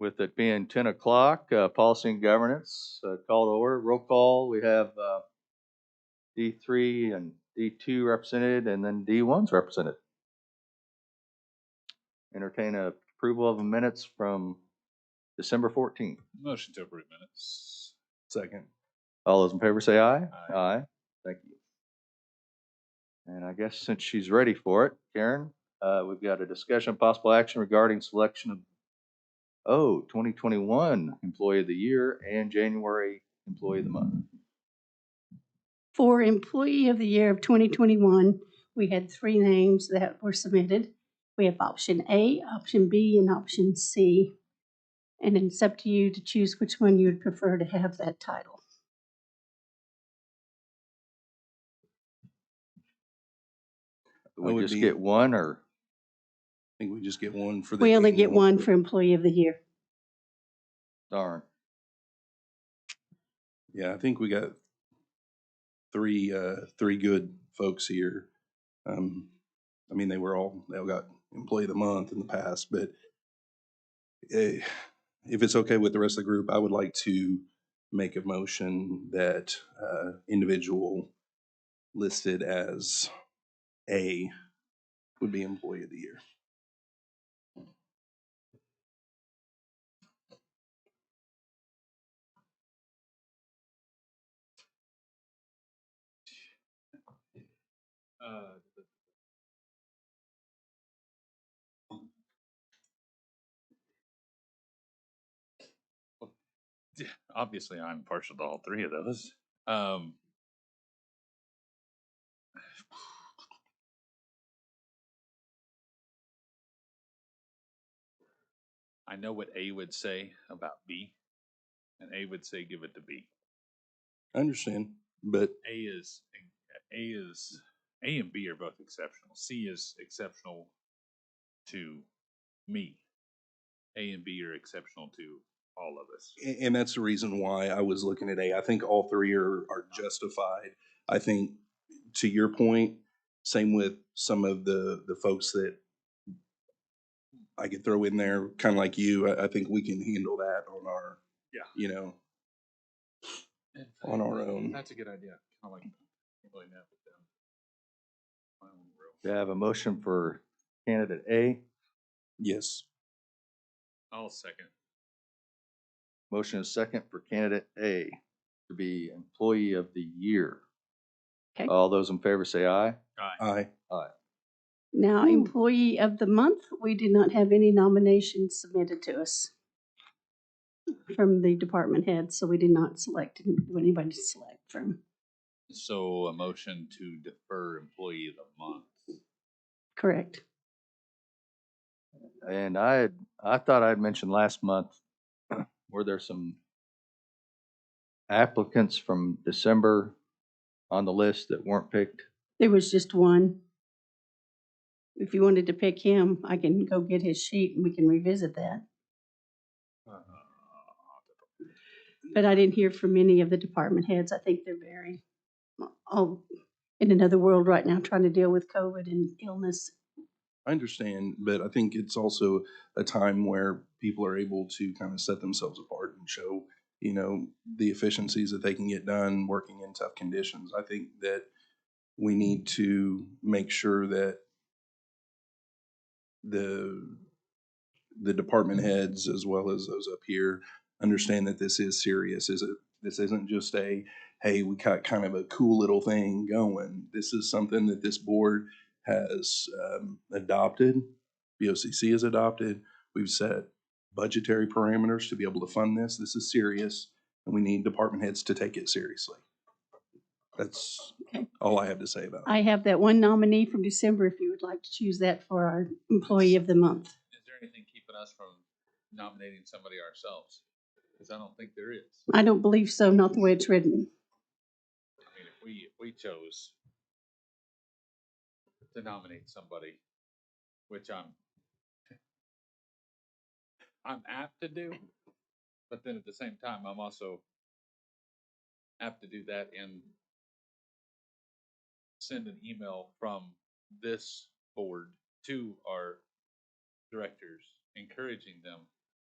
With it being 10 o'clock, policy and governance, call to order, roll call. We have D3 and D2 represented, and then D1's represented. Entertain approval of the minutes from December 14th. Motion to approve minutes. Second. All those in favor say aye. Aye. Aye. Thank you. And I guess since she's ready for it, Karen, we've got a discussion of possible action regarding selection of 2021 Employee of the Year and January Employee of the Month. For Employee of the Year of 2021, we had 3 names that were submitted. We have option A, option B, and option C. And it's up to you to choose which one you would prefer to have that title. We just get one, or? I think we just get one for the. We only get one for Employee of the Year. Darn. Yeah, I think we got three good folks here. I mean, they all got Employee of the Month in the past, but if it's okay with the rest of the group, I would like to make a motion that individual listed as A would be Employee of the Year. Obviously, I'm partial to all 3 of those. I know what A would say about B, and A would say give it to B. I understand, but A and B are both exceptional. C is exceptional to me. A and B are exceptional to all of us. And that's the reason why I was looking at A. I think all 3 are justified. I think, to your point, same with some of the folks that I could throw in there, kind of like you. I think we can handle that on our, on our own. That's a good idea. I like handling that with them. Do you have a motion for candidate A? Yes. I'll second. Motion is second for candidate A to be Employee of the Year. Okay. All those in favor say aye. Aye. Aye. Now, Employee of the Month, we did not have any nominations submitted to us from the department head, so we did not select anybody to select from. So a motion to defer Employee of the Month. Correct. And I thought I'd mentioned last month, were there some applicants from December on the list that weren't picked? There was just one. If you wanted to pick him, I can go get his sheet and we can revisit that. But I didn't hear from any of the department heads. I think they're very all in another world right now, trying to deal with COVID and illness. I understand, but I think it's also a time where people are able to kind of set themselves apart and show, the efficiencies that they can get done working in tough conditions. I think that we need to make sure that the department heads, as well as those up here, understand that this is serious. This isn't just hey, we got kind of a cool little thing going. This is something that this board has adopted, BOCC has adopted. We've set budgetary parameters to be able to fund this. This is serious, and we need department heads to take it seriously. That's all I have to say about it. I have that one nominee from December if you would like to choose that for our Employee of the Month. Is there anything keeping us from nominating somebody ourselves? Because I don't think there is. I don't believe so, not the way it's written. I mean, if we chose to nominate somebody, which I'm apt to do, but then at the same time, I'm also apt to do that and send an email from this board to our directors, encouraging them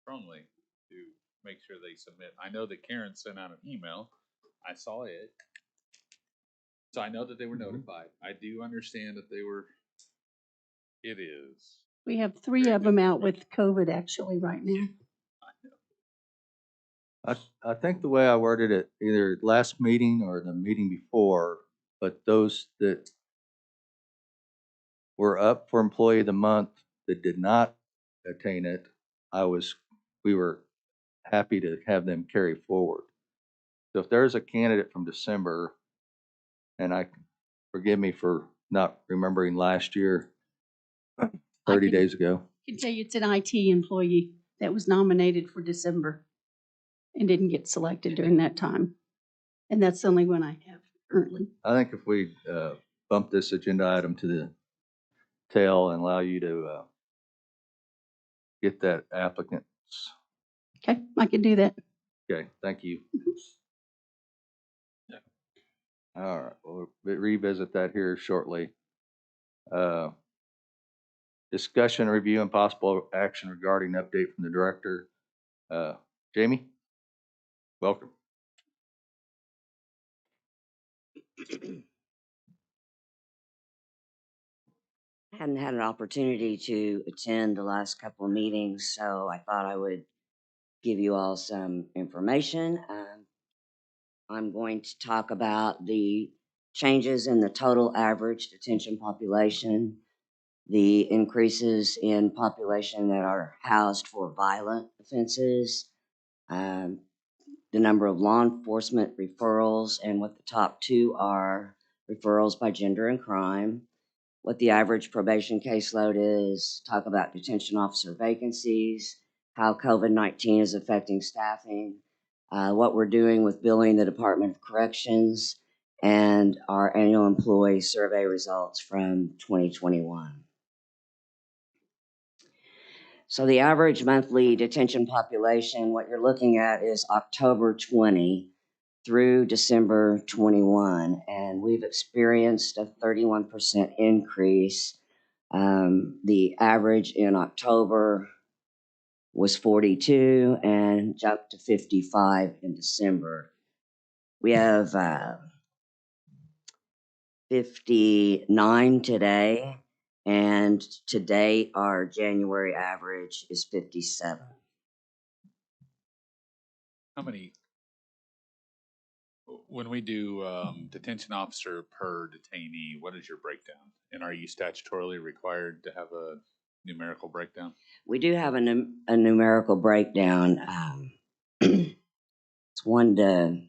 strongly to make sure they submit. I know that Karen sent out an email. I saw it. So I know that they were notified. I do understand that they were, it is. We have 3 of them out with COVID actually right now. I think the way I worded it, either last meeting or the meeting before, but those that were up for Employee of the Month that did not attain it, we were happy to have them carry forward. So if there's a candidate from December, and forgive me for not remembering last year, 30 days ago. I can tell you it's an IT employee that was nominated for December and didn't get selected during that time. And that's the only one I have currently. I think if we bump this agenda item to the tail and allow you to get that applicant. Okay, I can do that. Okay, thank you. All right, we'll revisit that here shortly. Discussion, review, and possible action regarding update from the director. Jamie, welcome. Hadn't had an opportunity to attend the last couple of meetings, so I thought I would give you all some information. I'm going to talk about the changes in the total average detention population, the increases in population that are housed for violent offenses, the number of law enforcement referrals, and what the top 2 are: referrals by gender and crime, what the average probation caseload is, talk about detention officer vacancies, how COVID-19 is affecting staffing, what we're doing with billing the Department of Corrections, and our annual employee survey results from 2021. So the average monthly detention population, what you're looking at is October 20 through December 21, and we've experienced a 31% increase. The average in October was 42 and jumped to 55 in December. We have 59 today, and today our January average is 57. How many, when we do detention officer per detainee, what is your breakdown? And are you statutorily required to have a numerical breakdown? We do have a numerical breakdown. It's 1 to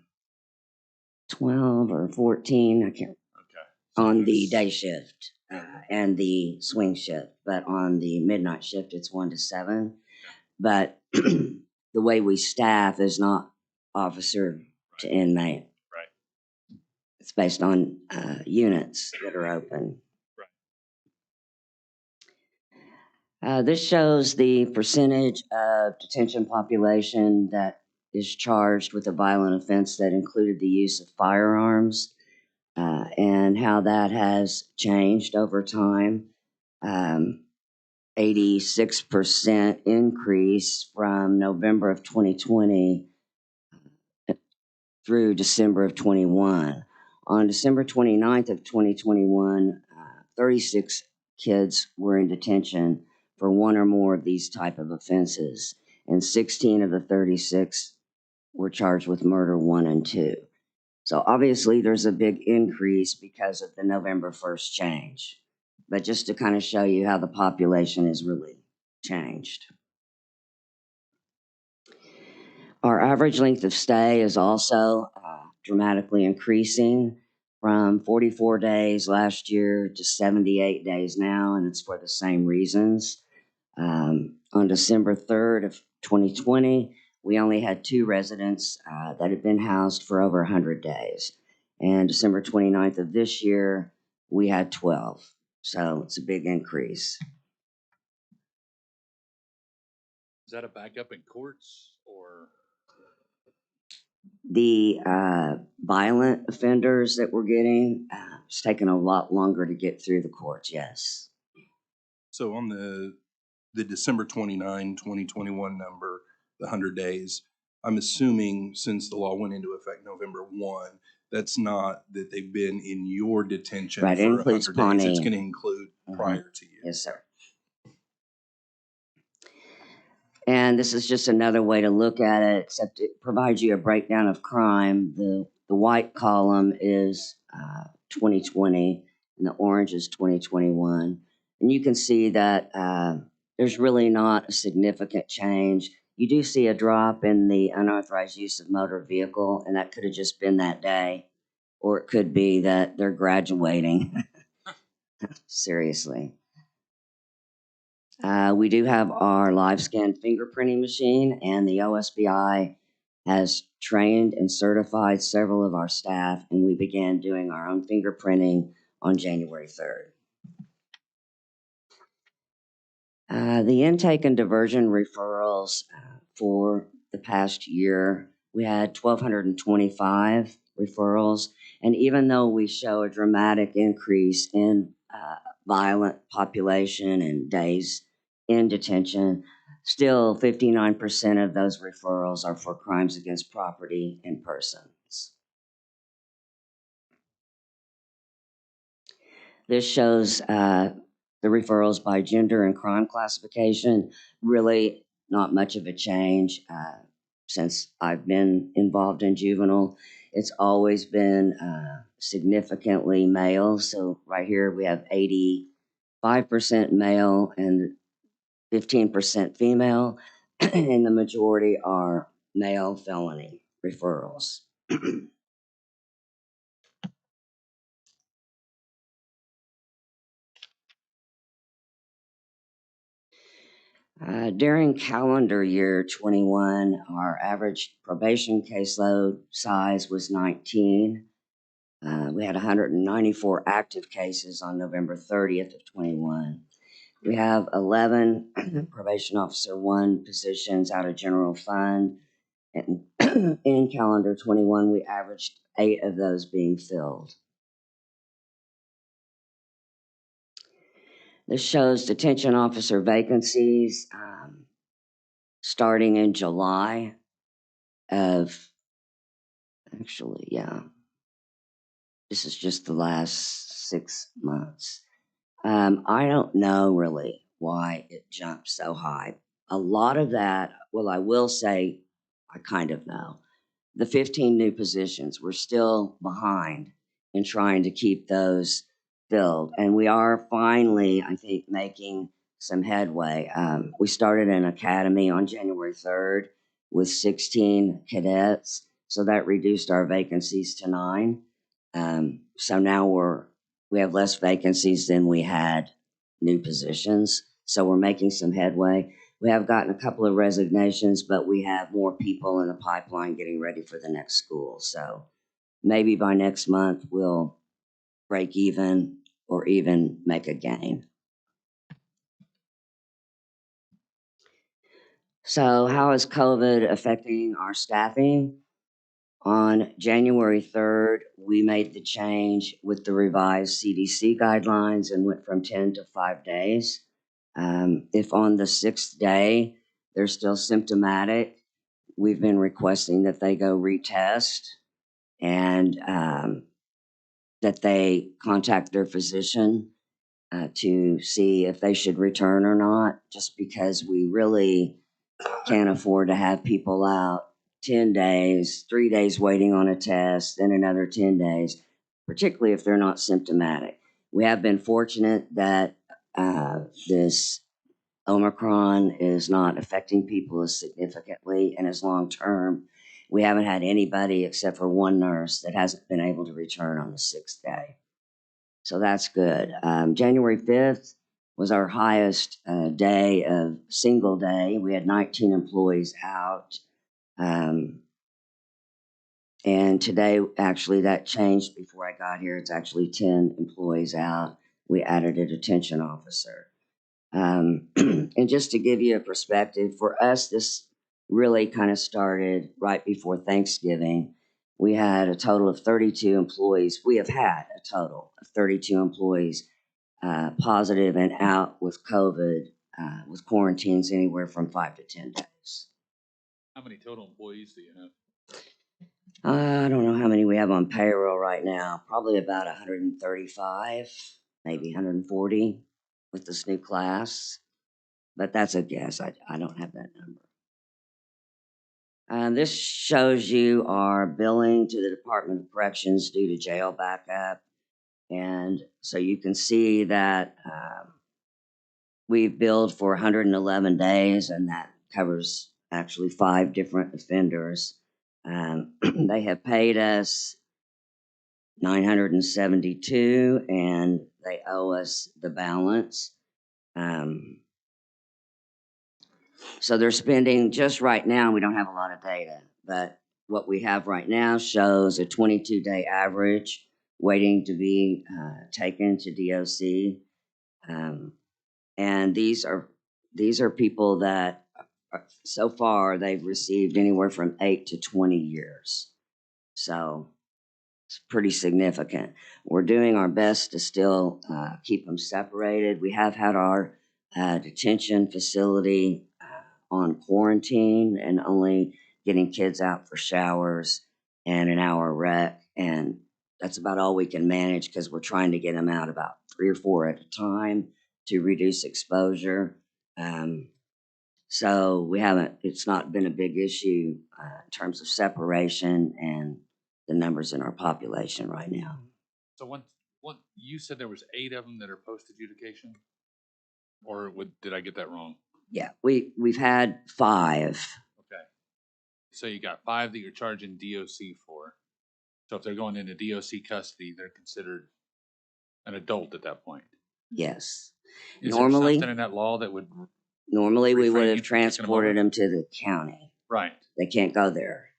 12 or 14, I can't. Okay. So On the day shift and the swing shift, but on the midnight shift, it's 1 to 7. But the way we staff is not officer to inmate. Right. It's based on units that are open. Right. This shows the percentage of detention population that is charged with a violent offense that included the use of firearms, and how that has changed over time. 86% increase from November of 2020 through December of 21. On December 29th of 2021, 36 kids were in detention for 1 or more of these type of offenses, and 16 of the 36 were charged with murder 1 and 2. So obviously there's a big increase because of the November 1st change, but just to kind of show you how the population has really changed. Our average length of stay is also dramatically increasing from 44 days last year to 78 days now, and it's for the same reasons. On December 3rd of 2020, we only had 2 residents that had been housed for over 100 days. And December 29th of this year, we had 12. So it's a big increase. Is that a backup in courts or? The violent offenders that we're getting, it's taking a lot longer to get through the courts, yes. So on the December 29, 2021 number, the 100 days. I'm assuming since the law went into effect November 1, that's not that they've been in your detention Right, it for includes 100 days. It's Pawnee. going to include prior to you. Yes, sir. And this is just another way to look at it, except it provides you a breakdown of crime. The white column is 2020, and the orange is 2021. And you can see that there's really not a significant change. You do see a drop in the unauthorized use of motor vehicle, and that could have just been that day, or it could be that they're graduating. Seriously. We do have our live scan fingerprinting machine, and the OSBI has trained and certified several of our staff, and we began doing our own fingerprinting on January 3rd. The intake and diversion referrals for the past year, we had 1,225 referrals, and even though we show a dramatic increase in violent population and days in detention, still 59% of those referrals are for crimes against property and persons. This shows the referrals by gender and crime classification. Really not much of a change since I've been involved in juvenile. It's always been significantly male. So right here we have 85% male and 15% female, and the majority are male felony referrals. During calendar year 21, our average probation caseload size was 19. We had 194 active cases on November 30th of 21. We have 11 probation officer 1 positions out of general fund. And in calendar 21, we averaged 8 of those being filled. This shows detention officer vacancies starting in July of, actually, yeah, this is just the last 6 months. I don't know really why it jumped so high. A lot of that, well, I will say, I kind of know. The 15 new positions, we're still behind in trying to keep those filled. And we are finally, I think, making some headway. We started an academy on January 3rd with 16 cadets. So that reduced our vacancies to 9. So now we have less vacancies than we had new positions. So we're making some headway. We have gotten a couple of resignations, but we have more people in the pipeline getting ready for the next school. So maybe by next month, we'll break even or even make a gain. So how is COVID affecting our staffing? On January 3rd, we made the change with the revised CDC guidelines and went from 10 to 5 days. If on the 6th day they're still symptomatic, we've been requesting that they go retest and that they contact their physician to see if they should return or not, just because we really can't afford to have people out 10 days, 3 days waiting on a test, then another 10 days, particularly if they're not symptomatic. We have been fortunate that this Omicron is not affecting people as significantly and as long term. We haven't had anybody except for one nurse that hasn't been able to return on the 6th day. So that's good. January 5th was our highest day of single day. We had 19 employees out. And today, actually, that changed before I got here. It's actually 10 employees out. We added a detention officer. And just to give you a perspective, for us, this really kind of started right before Thanksgiving. We had a total of 32 employees. We have had a total of 32 employees positive and out with COVID, with quarantines anywhere from 5 to 10 days. How many total employees do you have? I don't know how many we have on payroll right now. Probably about 135, maybe 140 with this new class. But that's a guess. I don't have that number. This shows you our billing to the Department of Corrections due to jail backup. And so you can see that we've billed for 111 days, and that covers actually 5 different offenders. They have paid us 972, and they owe us the balance. So they're spending just right now. We don't have a lot of data, but what we have right now shows a 22-day average waiting to be taken to DOC. And these are people that so far they've received anywhere from 8 to 20 years. So it's pretty significant. We're doing our best to still keep them separated. We have had our detention facility on quarantine and only getting kids out for showers and an hour rec. And that's about all we can manage because we're trying to get them out about 3 or 4 at a time to reduce exposure. So it's not been a big issue in terms of separation and the numbers in our population right now. So you said there was 8 of them that are post adjudication, or did I get that wrong? Yeah, we've had 5. Okay. So you got 5 that you're charging DOC for. So if they're going into DOC custody, they're considered an adult at that point. Yes. Is Normally, there something in that law that would? Normally we would refrain have you from taking them transported over? them to the county. Right. They can't go there.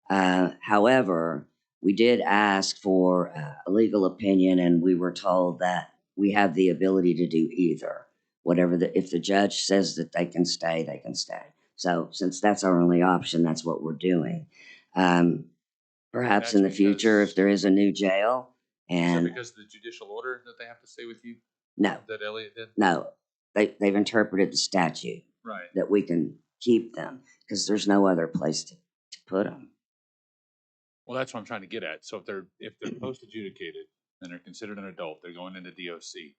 However, we did ask for a legal opinion, and we were told that we have the ability to do either. If the judge says that they can stay, they can stay. So since that's our only option, that's what we're doing. Perhaps That's in the future, because- if there is a new jail, Is that and because of the judicial order that they have to stay with you? no, That Elliot did? no, they've interpreted the statute Right. that we can keep them because there's no other place to put them. Well, that's what I'm trying to get at. So if they're post adjudicated and they're considered an adult, they're going into DOC.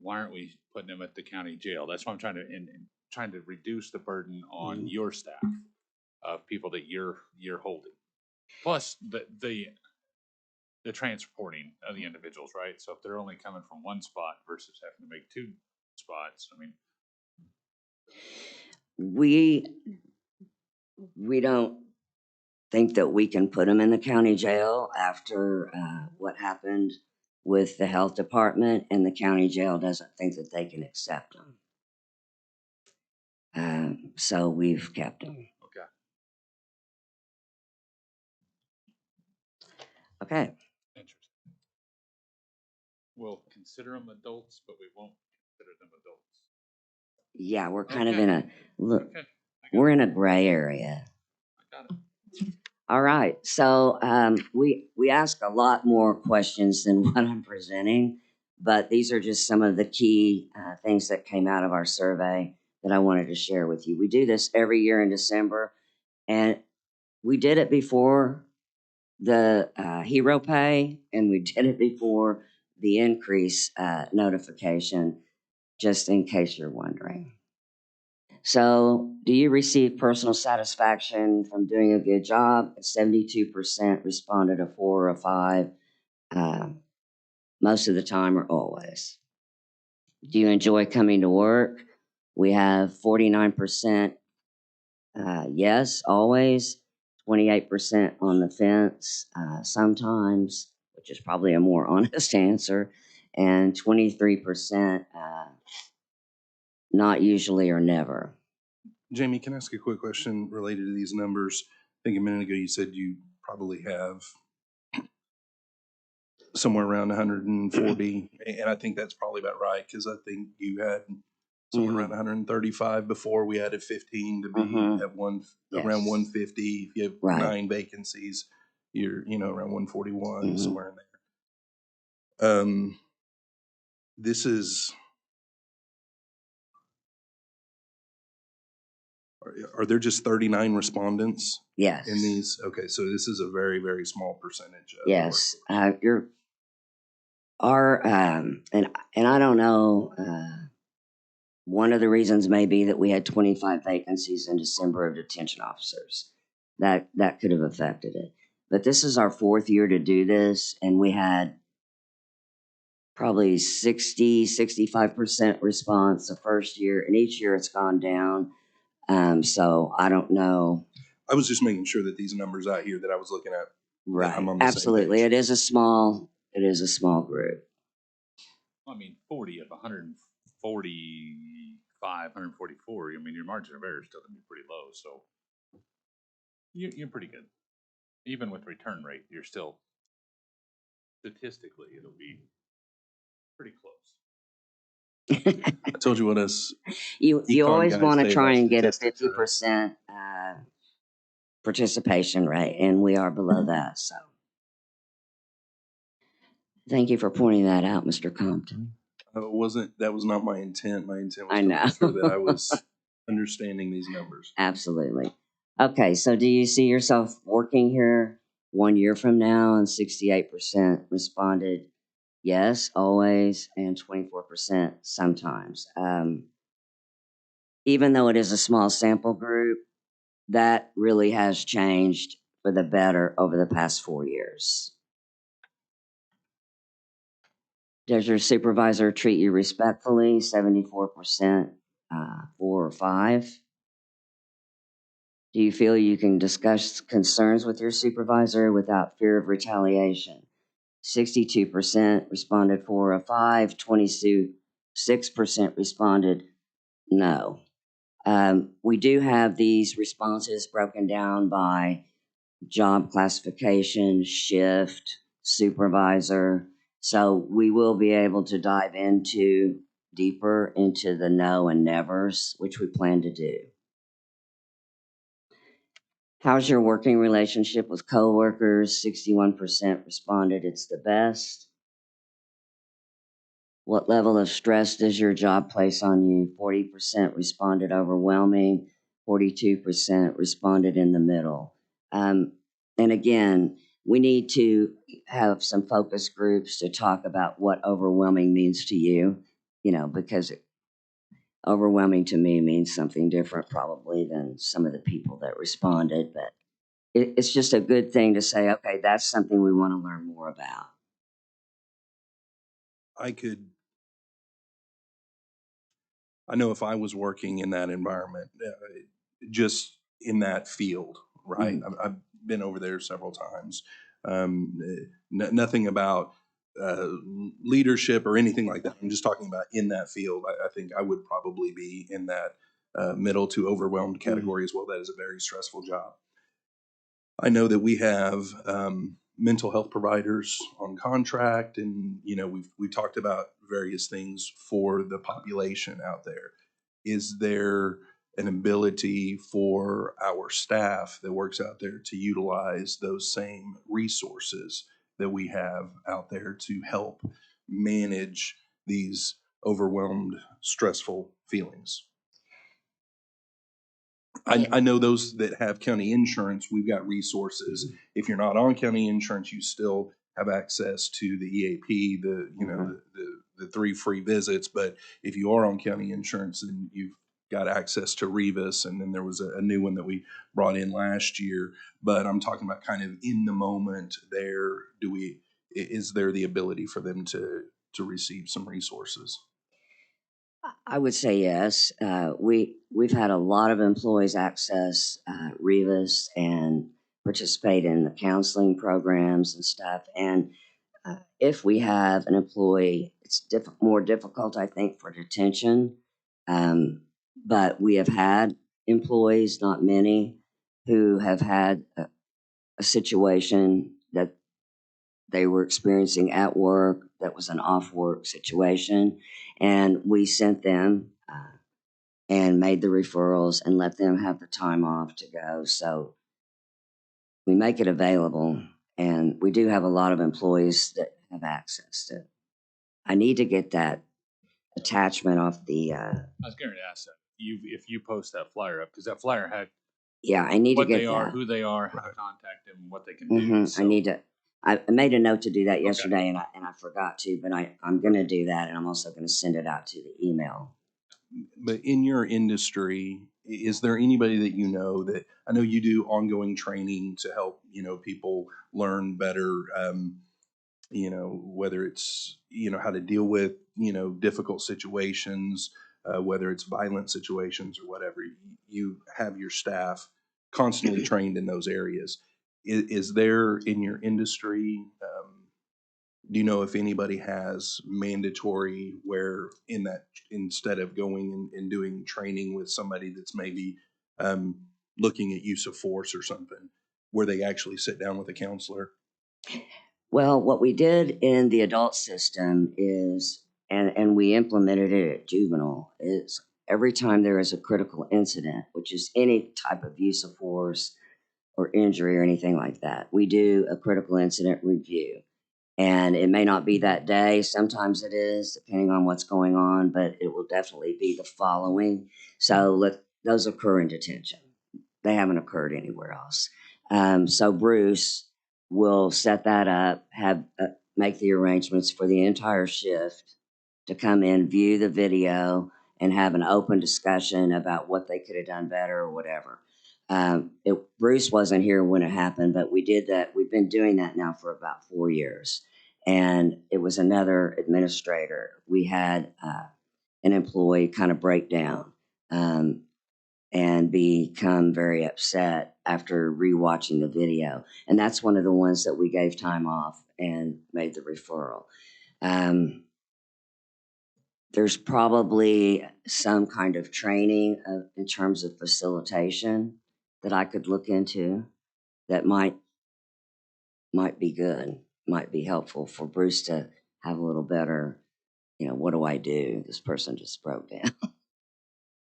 Why aren't we putting them at the county jail? That's why I'm trying to reduce the burden on your staff of people that you're holding. Plus the transporting of the individuals, right? So if they're only coming from one spot versus having to make 2 spots, I mean, We don't think that we can put them in the county jail after what happened with the health department, and the county jail doesn't think that they can accept them. So we've kept them. okay. Okay. Interesting. We'll consider them adults, but we won't consider them adults. Yeah, we're kind of Okay. in a look. Okay. We're in a gray area. I got it. All right. So we ask a lot more questions than what I'm presenting, but these are just some of the key things that came out of our survey that I wanted to share with you. We do this every year in December, and we did it before the hero pay, and we did it before the increase notification, just in case you're wondering. So, do you receive personal satisfaction from doing a good job? 72% responded a 4 or a 5, most of the time or always. Do you enjoy coming to work? We have 49% yes, always, 28% on the fence, sometimes, which is probably a more honest answer, and 23% not usually or never. Jamie, can I ask a quick question related to these numbers? I think a minute ago you said you probably have somewhere around 140, and I think that's probably about right because I think you had somewhere around 135 before we added 15 to be at around 150. If you have 9 vacancies, you're around 141 somewhere in there. This is Are there just 39 respondents Yes. in these? Okay, so this is a very, very small percentage. Of Yes. And I don't know, one of the reasons may be that we had 25 vacancies in December of detention officers. That could have affected it. But this is our 4th year to do this, and we had probably 65% response the first year, and each year it's gone down. So I don't know. I was just making sure that these numbers out here that I was looking at, Right. I'm on the same Absolutely. page. It is a small group. I mean, 40 of 145, 144, I mean, your margin of error is still gonna be pretty low, so you're pretty good. Even with return rate, you're still, statistically, it'll be pretty close. I told you what us You econ always guys want to say try about and get a statistics, right? 50% participation rate, and we are below that. So thank you for pointing that out, Mr. Compton. That was not my intent. My intent was I to know. make sure that I was understanding these numbers. Absolutely. Okay, so do you see yourself working here 1 year from now? And 68% responded yes, always, and 24% sometimes. Even though it is a small sample group, that really has changed for the better over the past 4 years. Does your supervisor treat you respectfully? 74%, 4 or 5. Do you feel you can discuss concerns with your supervisor without fear of retaliation? 62% responded 4 or 5, 26% responded no. We do have these responses broken down by job classification, shift, supervisor. So we will be able to dive deeper into the no and nevers, which we plan to do. How's your working relationship with coworkers? 61% responded it's the best. What level of stress does your job place on you? 40% responded overwhelming, 42% responded in the middle. And again, we need to have some focus groups to talk about what overwhelming means to you, because overwhelming to me means something different probably than some of the people that responded. But it's just a good thing to say, okay, that's something we want to learn more about. I know if I was working in that environment, just in that field, right? I've been over there several times. Nothing about leadership or anything like that. I'm just talking about in that field. I think I would probably be in that middle to overwhelmed category as well. That is a very stressful job. I know that we have mental health providers on contract, and we've talked about various things for the population out there. Is there an ability for our staff that works out there to utilize those same resources that we have out there to help manage these overwhelmed, stressful feelings? I know those that have county insurance, we've got resources. If you're not on county insurance, you still have access to the EAP, the 3 free visits. But if you are on county insurance, then you've got access to Revis, and then there was a new one that we brought in last year. But I'm talking about kind of in the moment there. Is there the ability for them to receive some resources? I would say yes. We've had a lot of employees access Revis and participate in the counseling programs and stuff. And if we have an employee, it's more difficult, I think, for detention. But we have had employees, not many, who have had a situation that they were experiencing at work that was an off-work situation. And we sent them and made the referrals and let them have the time off to go. So we make it available, and we do have a lot of employees that have access to it. I need to get that attachment off the I was going to ask that. if you post that flyer up, because that flyer had Yeah, I need to what get they are, that. who they are, how to Right. contact them, what they can do. I So, need to, I made a note to do that Okay. yesterday and I forgot to, but I'm gonna do that and I'm also gonna send it out to the email. But in your industry, is there anybody that you know that, I know you do ongoing training to help, people learn better, whether it's, how to deal with, difficult situations, whether it's violent situations or whatever, you have your staff constantly trained in those areas. Is there in your industry, do you know if anybody has mandatory where in that, instead of going and doing training with somebody that's maybe looking at use of force or something, where they actually sit down with a counselor? Well, what we did in the adult system is, and we implemented it at juvenile, is every time there is a critical incident, which is any type of use of force or injury or anything like that, we do a critical incident review. And it may not be that day, sometimes it is, depending on what's going on, but it will definitely be the following. So those occur in detention. They haven't occurred anywhere else. So Bruce will set that up, make the arrangements for the entire shift to come in, view the video, and have an open discussion about what they could have done better or whatever. Bruce wasn't here when it happened, but we did that. We've been doing that now for about 4 years. And it was another administrator. We had an employee kind of break down and become very upset after rewatching the video. And that's one of the ones that we gave time off and made the referral. There's probably some kind of training in terms of facilitation that I could look into that might be good, might be helpful for Bruce to have a little better, what do I do? This person just broke down.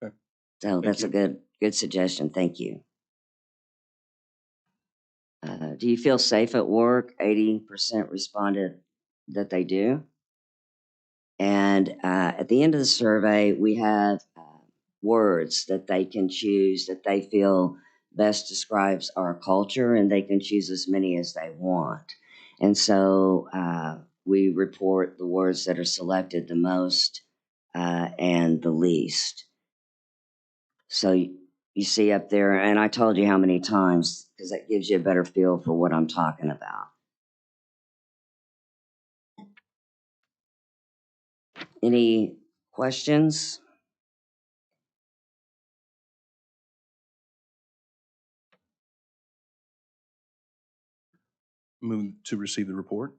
Okay. So that's you. a good suggestion. Thank you. Do you feel safe at work? 80% responded that they do. And at the end of the survey, we have words that they can choose that they feel best describes our culture, and they can choose as many as they want. And so we report the words that are selected the most and the least. So you see up there, and I told you how many times, because that gives you a better feel for what I'm talking about. Any questions? Move to receive the report?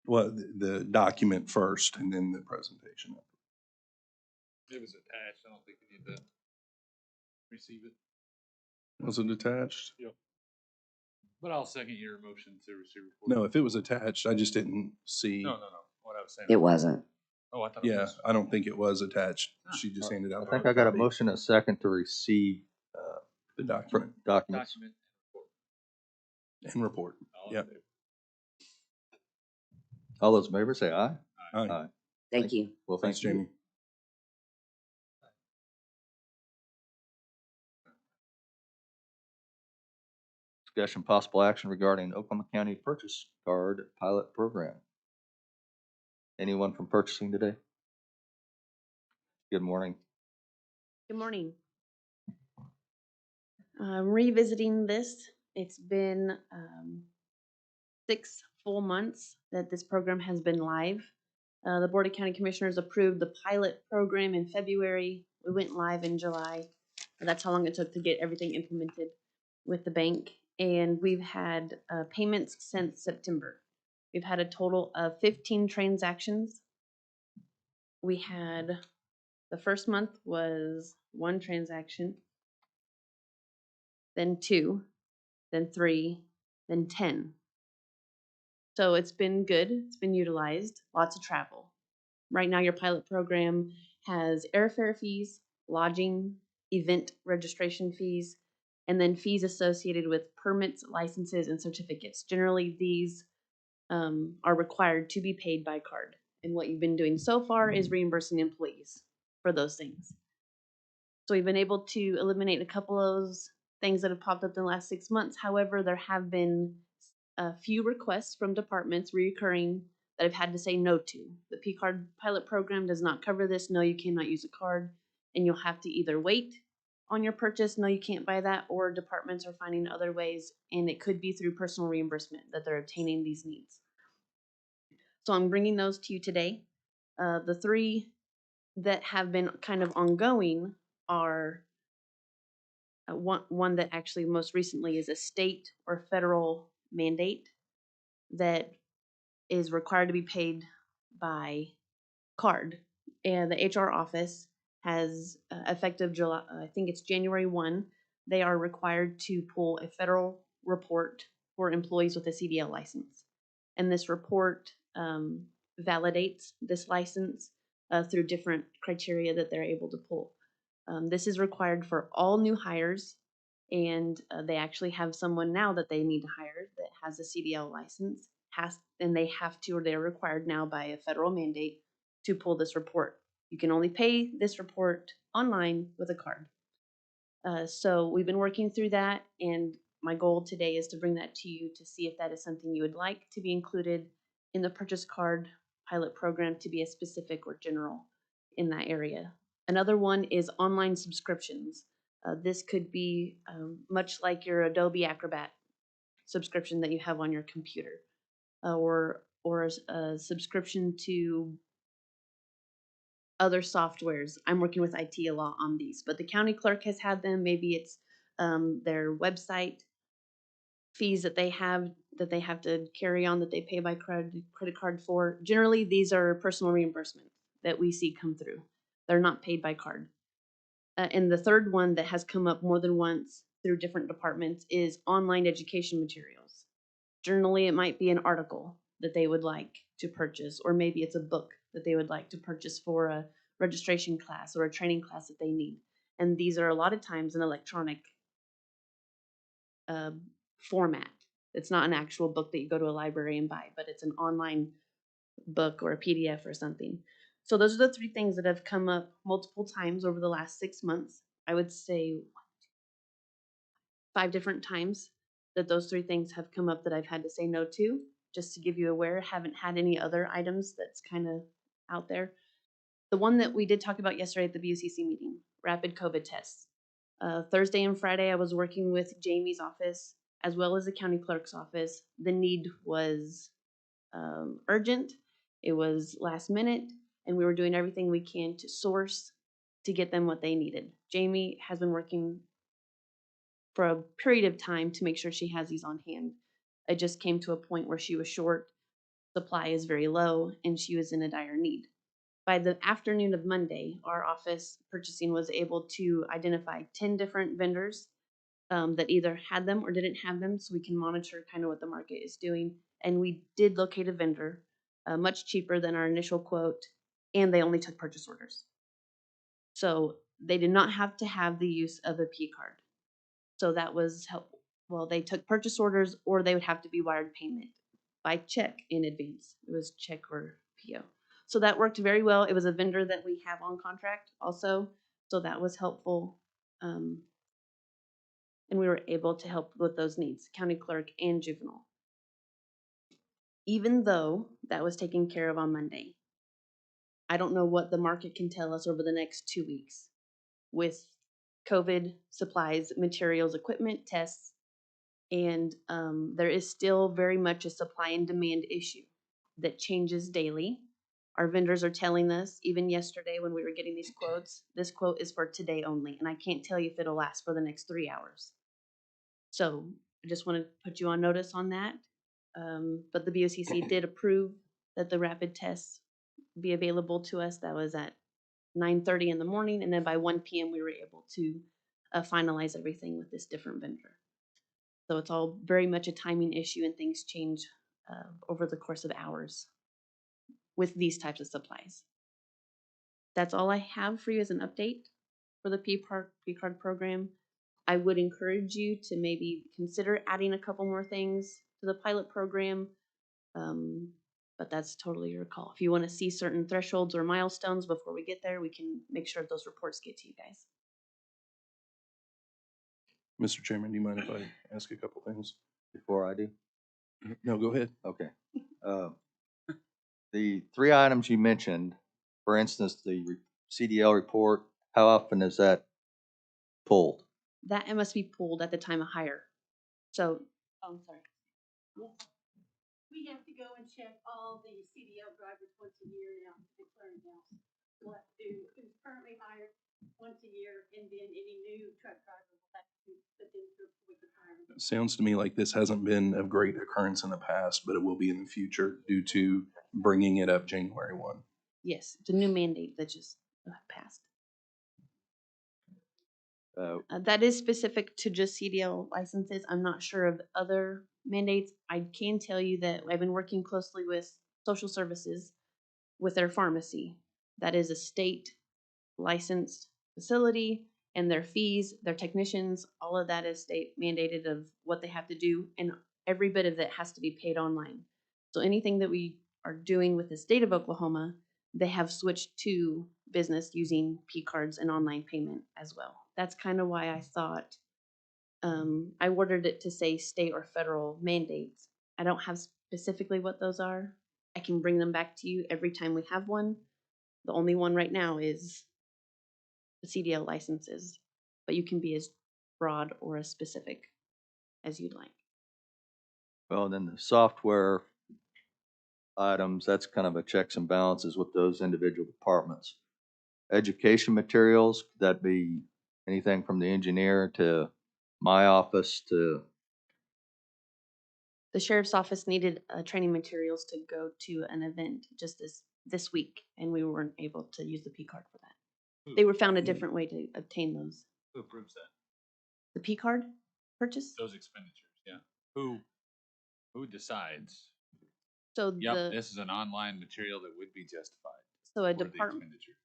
Well, the document first and then the presentation. it was attached. I don't think you need to receive it. Was it attached? But I'll second your motion to receive report. No, if it was attached, I just didn't see. No. What I was saying. It wasn't. Oh, I thought it Yeah, was. I don't think it was attached. Ah. She just handed out. I think I got a motion and a second to receive The document documents. Document and report. all in Yep. favor. All those in favor say aye. Aye. Aye. Thank you. Well, Thanks, thank you. Jamie. Discussion possible action regarding Oklahoma County Purchase Card Pilot Program. Anyone from purchasing today? Good morning. Good morning. Revisiting this, it's been 6 full months that this program has been live. The Board of County Commissioners approved the pilot program in February. We went live in July. That's how long it took to get everything implemented with the bank. And we've had payments since September. We've had a total of 15 transactions. We had, the first month was 1 transaction, then 2, then 3, then 10. So it's been good. It's been utilized. Lots of travel. Right now, your pilot program has airfare fees, lodging, event registration fees, and then fees associated with permits, licenses, and certificates. Generally, these are required to be paid by card. And what you've been doing so far is reimbursing employees for those things. So we've been able to eliminate a couple of those things that have popped up in the last 6 months. However, there have been a few requests from departments reoccurring that I've had to say no to. The P card pilot program does not cover this. No, you cannot use a card, and you'll have to either wait on your purchase. No, you can't buy that, or departments are finding other ways, and it could be through personal reimbursement that they're obtaining these needs. So I'm bringing those to you today. The three that have been kind of ongoing are one that actually most recently is a state or federal mandate that is required to be paid by card. And the HR office has effective July, I think it's January 1, they are required to pull a federal report for employees with a CDL license. And this report validates this license through different criteria that they're able to pull. This is required for all new hires, and they actually have someone now that they need to hire that has a CDL license, and they have to, or they're required now by a federal mandate to pull this report. You can only pay this report online with a card. So we've been working through that, and my goal today is to bring that to you to see if that is something you would like to be included in the purchase card pilot program, to be a specific or general in that area. Another one is online subscriptions. This could be much like your Adobe Acrobat subscription that you have on your computer, or a subscription to other softwares. I'm working with IT a lot on these, but the county clerk has had them. Maybe it's their website fees that they have to carry on, that they pay by credit card for. Generally, these are personal reimbursement that we see come through. They're not paid by card. And the third one that has come up more than once through different departments is online education materials. Generally, it might be an article that they would like to purchase, or maybe it's a book that they would like to purchase for a registration class or a training class that they need. And these are a lot of times an electronic format. It's not an actual book that you go to a library and buy, but it's an online book or a PDF or something. So those are the three things that have come up multiple times over the last 6 months. I would say 5 different times that those three things have come up that I've had to say no to. Just to give you aware, haven't had any other items that's kind of out there. The one that we did talk about yesterday at the BUCC meeting, rapid COVID tests. Thursday and Friday, I was working with Jamie's office as well as the county clerk's office. The need was urgent. It was last minute, and we were doing everything we can to source to get them what they needed. Jamie has been working for a period of time to make sure she has these on hand. It just came to a point where she was short, supply is very low, and she was in a dire need. By the afternoon of Monday, our office purchasing was able to identify 10 different vendors that either had them or didn't have them, so we can monitor kind of what the market is doing. And we did locate a vendor much cheaper than our initial quote, and they only took purchase orders. So they did not have to have the use of a P card. So that was helpful. Well, they took purchase orders, or they would have to be wired payment by check in advance. It was check or PO. So that worked very well. It was a vendor that we have on contract also, so that was helpful. And we were able to help with those needs, county clerk and juvenile. Even though that was taken care of on Monday, I don't know what the market can tell us over the next 2 weeks with COVID supplies, materials, equipment, tests, and there is still very much a supply and demand issue that changes daily. Our vendors are telling us, even yesterday when we were getting these quotes, this quote is for today only, and I can't tell you if it'll last for the next 3 hours. So I just want to put you on notice on that. But the BOCC did approve that the rapid tests be available to us. That was at 9:30 in the morning, and then by 1 p.m. we were able to finalize everything with this different vendor. So it's all very much a timing issue, and things change over the course of hours with these types of supplies. That's all I have for you as an update for the P card program. I would encourage you to maybe consider adding a couple more things to the pilot program, but that's totally your call. If you want to see certain thresholds or milestones before we get there, we can make sure those reports get to you guys. Mr. Chairman, do you mind if I ask a couple things? Before I do? No, go ahead. Okay. The 3 items you mentioned, for instance, the CDL report, how often is that pulled? That must be pulled at the time of hire. So, oh, I'm sorry. We have to go and check all the CDL drivers once a year now, the clearinghouse. We'll have to do who's currently hired once a year, and then any new truck driver will have to put them through with the hiring. Sounds to me like this hasn't been of great occurrence in the past, but it will be in the future due to bringing it up January 1. Yes, it's a new mandate that just passed. That is specific to just CDL licenses. I'm not sure of other mandates. I can tell you that I've been working closely with social services with their pharmacy. That is a state licensed facility, and their fees, their technicians, all of that is state mandated of what they have to do, and every bit of it has to be paid online. So anything that we are doing with the state of Oklahoma, they have switched to business using P cards and online payment as well. That's kind of why I thought I ordered it to say state or federal mandates. I don't have specifically what those are. I can bring them back to you every time we have one. The only one right now is the CDL licenses, but you can be as broad or as specific as you'd like. Well, then the software items, that's kind of a checks and balances with those individual departments. Education materials, could that be anything from the engineer to my office to, The sheriff's office needed training materials to go to an event just this week, and we weren't able to use the P card for that. They were found a different way to obtain those. Who approves that? The P card purchase? Those expenditures, yeah. Who decides? So Yep, this is an online material that would be justified so a for the department. expenditure.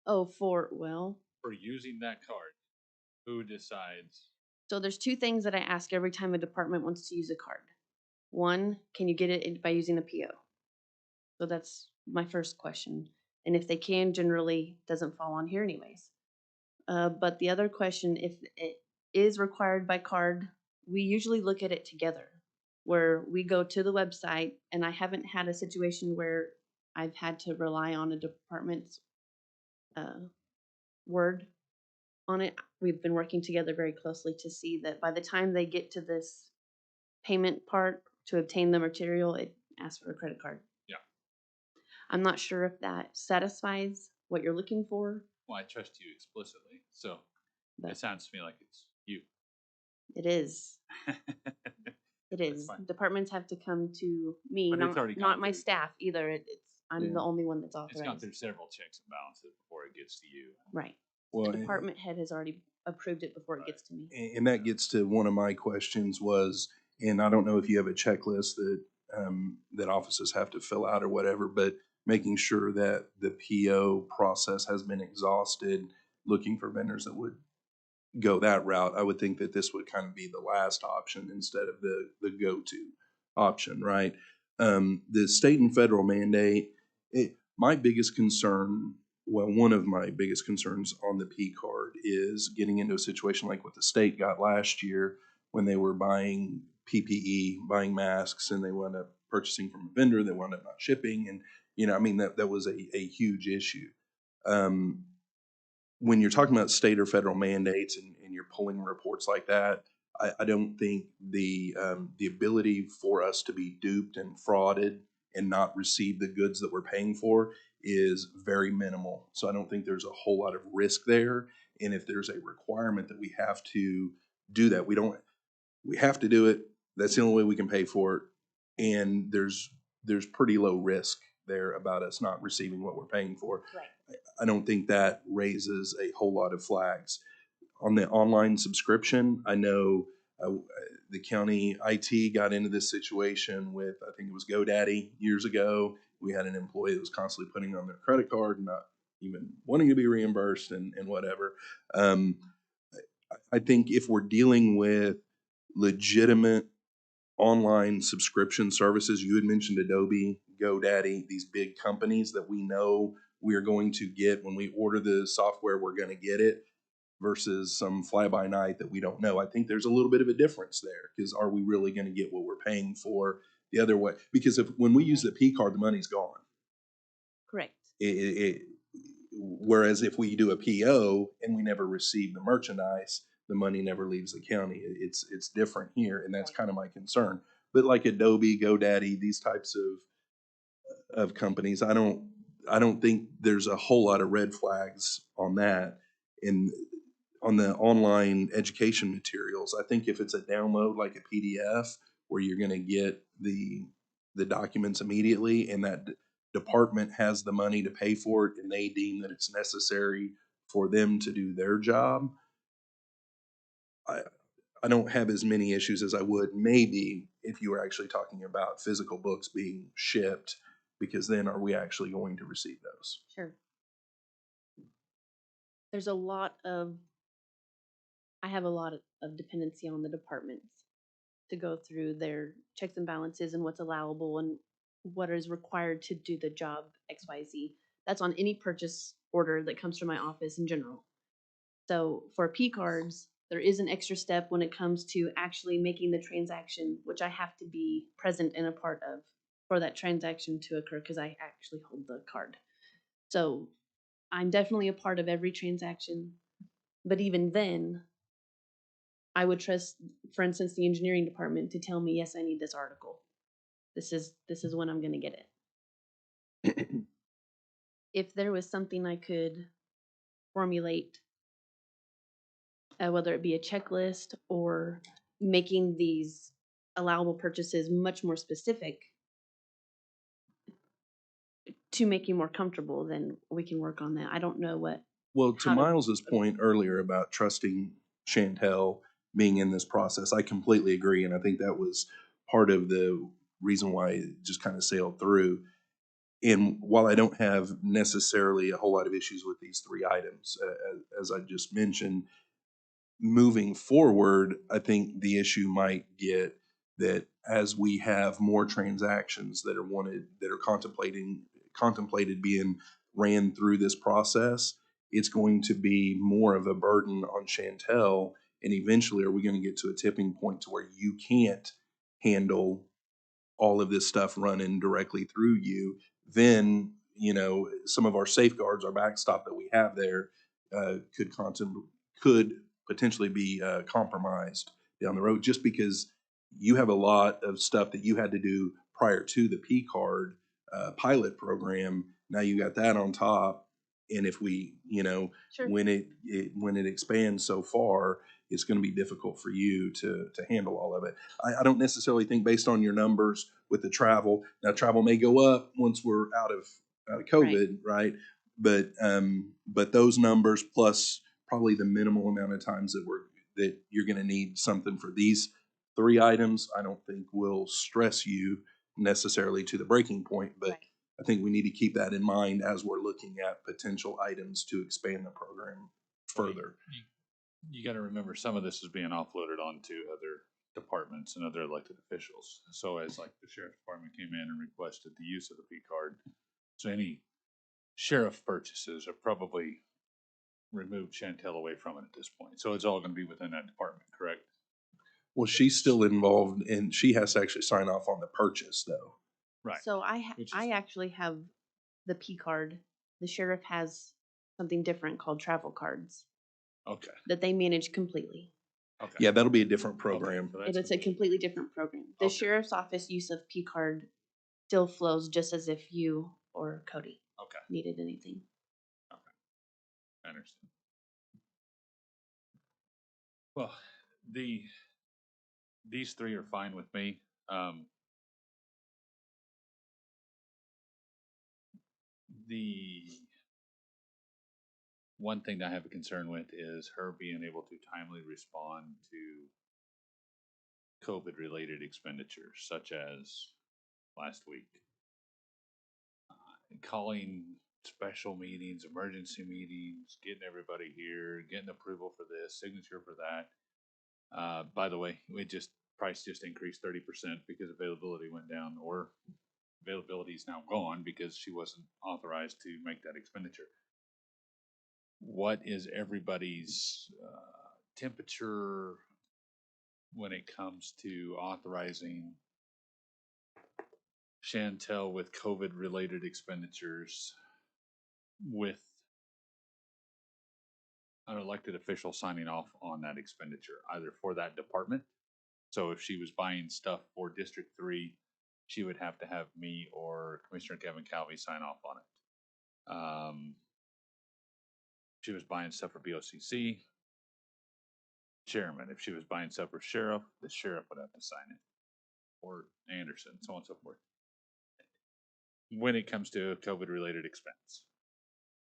Oh, For using that card, who decides? so there's two things that I ask every time a department wants to use a card. One, can you get it by using a PO? So that's my first question. And if they can, generally doesn't fall on here anyways. But the other question, if it is required by card, we usually look at it together, where we go to the website, and I haven't had a situation where I've had to rely on a department's word on it. We've been working together very closely to see that by the time they get to this payment part to obtain the material, it asks for a credit card. Yeah. I'm not sure if that satisfies what you're looking for. Well, I trust you explicitly, so But it sounds to me like it's you. it is. It is. fine. Departments have to come to me, But it's already not gone my through. staff either. I'm Yeah. the only one that's It's gone authorized. through several checks and balances before it gets to you. Right. Well, The department head has already approved it before it gets to me. and that gets to one of my questions was, and I don't know if you have a checklist that that offices have to fill out or whatever, but making sure that the PO process has been exhausted, looking for vendors that would go that route. I would think that this would kind of be the last option instead of the go-to option, right? The state and federal mandate, my biggest concern, well, one of my biggest concerns on the P card is getting into a situation like what the state got last year when they were buying PPE, buying masks, and they wound up purchasing from a vendor that wound up not shipping. And, I mean, that was a huge issue. When you're talking about state or federal mandates and you're pulling reports like that, I don't think the ability for us to be duped and frauded and not receive the goods that we're paying for is very minimal. So I don't think there's a whole lot of risk there. And if there's a requirement that we have to do that, we have to do it. That's the only way we can pay for it. And there's pretty low risk there about us not receiving what we're paying for. Right. I don't think that raises a whole lot of flags. On the online subscription, I know the county IT got into this situation with, I think it was GoDaddy years ago. We had an employee that was constantly putting on their credit card and not even wanting to be reimbursed and whatever. I think if we're dealing with legitimate online subscription services, you had mentioned Adobe, GoDaddy, these big companies that we know we are going to get when we order the software, we're going to get it. versus some fly-by-night that we don't know. I think there's a little bit of a difference there, because are we really going to get what we're paying for the other way? Because when we use the P card, the money's gone. Correct. Whereas if we do a PO and we never receive the merchandise, the money never leaves the county. It's different here, and that's Right. kind of my concern. But like Adobe, GoDaddy, these types of companies, I don't think there's a whole lot of red flags on that. And on the online education materials, I think if it's a download like a PDF where you're going to get the documents immediately, and that department has the money to pay for it, and they deem that it's necessary for them to do their job, I don't have as many issues as I would maybe if you were actually talking about physical books being shipped, because then are we actually going to receive those? Sure. There's a lot of, I have a lot of dependency on the departments to go through their checks and balances and what's allowable and what is required to do the job XYZ. That's on any purchase order that comes from my office in general. So for P cards, there is an extra step when it comes to actually making the transaction, which I have to be present and a part of for that transaction to occur because I actually hold the card. So I'm definitely a part of every transaction. But even then, I would trust, for instance, the engineering department to tell me, yes, I need this article. This is when I'm going to get it. If there was something I could formulate, whether it be a checklist or making these allowable purchases much more specific to make you more comfortable, then we can work on that. I don't know what. Well, to How to- Miles's point earlier about trusting Chantel being in this process, I completely agree, and I think that was part of the reason why it just kind of sailed through. And while I don't have necessarily a whole lot of issues with these three items, as I just mentioned, moving forward, I think the issue might get that as we have more transactions that are contemplated being ran through this process, it's going to be more of a burden on Chantel. And eventually, are we going to get to a tipping point to where you can't handle all of this stuff running directly through you? Then, some of our safeguards, our backstop that we have there, could potentially be compromised down the road, just because you have a lot of stuff that you had to do prior to the P card pilot program. Now you got that on top, and if we, Sure. when it expands so far, it's going to be difficult for you to handle all of it. I don't necessarily think, based on your numbers with the travel, now travel may go up once we're out of COVID, right? But those numbers, plus probably the minimal amount of times that you're going to need something for these three items, I don't think will stress you necessarily to the breaking point. But Right. I think we need to keep that in mind as we're looking at potential items to expand the program further. You got to remember, some of this is being offloaded onto other departments and other elected officials. So as like the sheriff's department came in and requested the use of the P card, so any sheriff purchases are probably removed Chantel away from it at this point. So it's all going to be within that department, correct? Well, she's still involved, and she has to actually sign off on the purchase, though. Right. So Which is- I actually have the P card. The sheriff has something different called travel cards Okay. that they manage completely. Okay. Yeah, that'll be a different program. Okay, so that's It's a completely different program. The Okay. sheriff's office use of P card still flows just as if you or Cody okay. needed anything. I understand. Well, these three are fine with me. The one thing that I have a concern with is her being able to timely respond to COVID-related expenditures, such as last week. Calling special meetings, emergency meetings, getting everybody here, getting approval for this, signature for that. By the way, price just increased 30% because availability went down, or availability is now gone because she wasn't authorized to make that expenditure. what is everybody's temperature when it comes to authorizing Chantel with COVID-related expenditures with an elected official signing off on that expenditure, either for that department. So if she was buying stuff for District 3, she would have to have me or Commissioner Kevin Calvi sign off on it. If she was buying stuff for BOCC, chairman. If she was buying stuff for sheriff, the sheriff would have to sign it, or Anderson, so on and so forth. When it comes to COVID-related expense,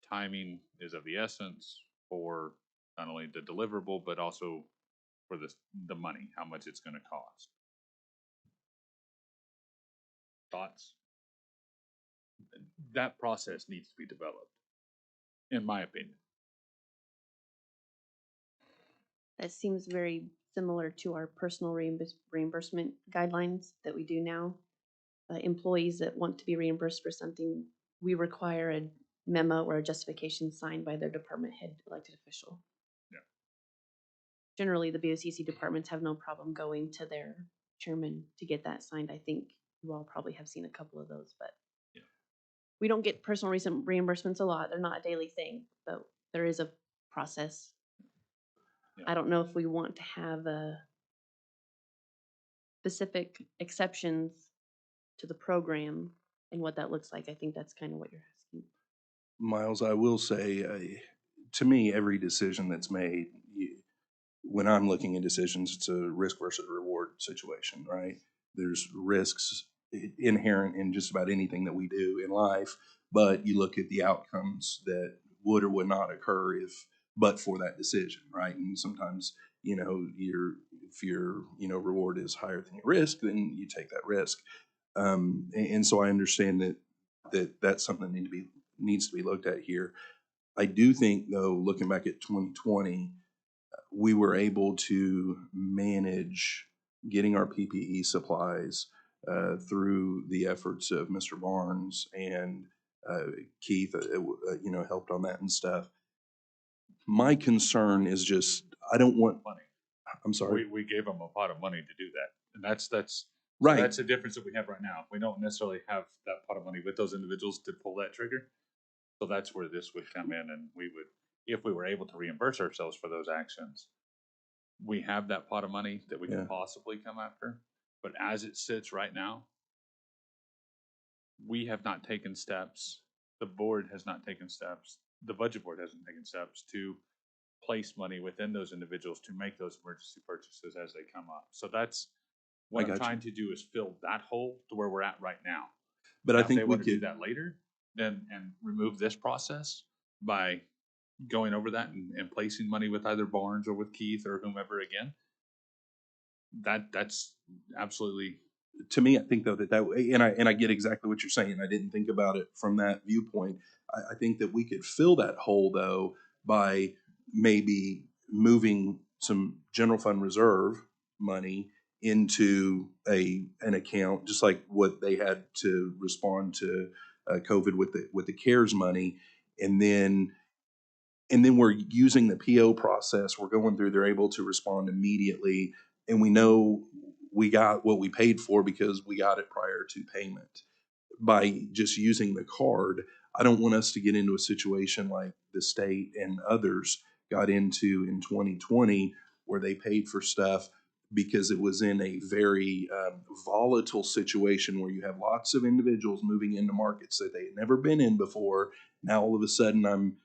timing is of the essence for not only the deliverable, but also for the money, how much it's going to cost. Thoughts? That process needs to be developed, in my opinion. That seems very similar to our personal reimbursement guidelines that we do now. Employees that want to be reimbursed for something, we require a memo or a justification signed by their department head elected official. Yeah. Generally, the BOCC departments have no problem going to their chairman to get that signed. I think you all probably have seen a couple of those, but yeah. We don't get personal reimbursements a lot. They're not a daily thing, but there is a process. Yeah. I don't know if we want to have a specific exceptions to the program and what that looks like. I think that's kind of what you're asking. Miles, I will say, to me, every decision that's made, when I'm looking at decisions, it's a risk versus reward situation, right? There's risks inherent in just about anything that we do in life, but you look at the outcomes that would or would not occur but for that decision, right? And sometimes, if your reward is higher than your risk, then you take that risk. And so I understand that's something that needs to be looked at here. I do think, though, looking back at 2020, we were able to manage getting our PPE supplies through the efforts of Mr. Barnes and Keith, helped on that and stuff. My concern is just, I don't want money. I'm sorry. We gave them a pot of money to do that, and that's Right. So that's the difference that we have right now. We don't necessarily have that pot of money with those individuals to pull that trigger. So that's where this would come in, and we would, if we were able to reimburse ourselves for those actions, we have that pot of money that we can possibly come after. But as it sits right now, we have not taken steps. The board has not taken steps. The budget board hasn't taken steps to place money within those individuals to make those emergency purchases as they come up. So that's what I'm trying to do, is fill that hole to where we're at right now. But now, I think if they we want to do could that later, then and remove this process by going over that and placing money with either Barnes or with Keith or whomever again. That's absolutely. To me, I think though and I get exactly what you're saying. I didn't think about it from that viewpoint. I think that we could fill that hole though by maybe moving some general fund reserve money into an account, just like what they had to respond to COVID with the CARES money, and then we're using the PO process. We're going through, they're able to respond immediately, and we know we got what we paid for because we got it prior to payment. By just using the card, I don't want us to get into a situation like the state and others got into in 2020, where they paid for stuff because it was in a very volatile situation where you have lots of individuals moving into markets that they had never been in before. Now all of a sudden I'm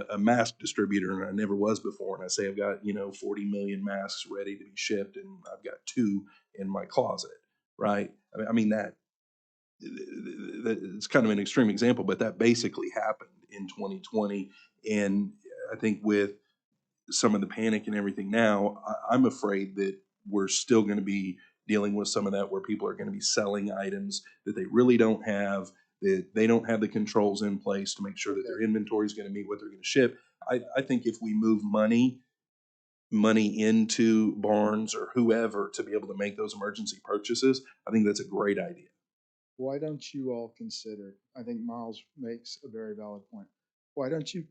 a mask distributor, and I never was before. And I say I've got 40 million masks ready to be shipped, and I've got 2 in my closet, right? I mean that it's kind of an extreme example, but that basically happened in 2020. And I think with some of the panic and everything now, I'm afraid that we're still going to be dealing with some of that, where people are going to be selling items that they really don't have, that they don't have the controls in place to make sure that their inventory is going to meet what they're going to ship. I think if we move money into Barnes or whoever to be able to make those emergency purchases, I think that's a great idea. Why don't you all consider, I think Miles makes a very valid point, why don't you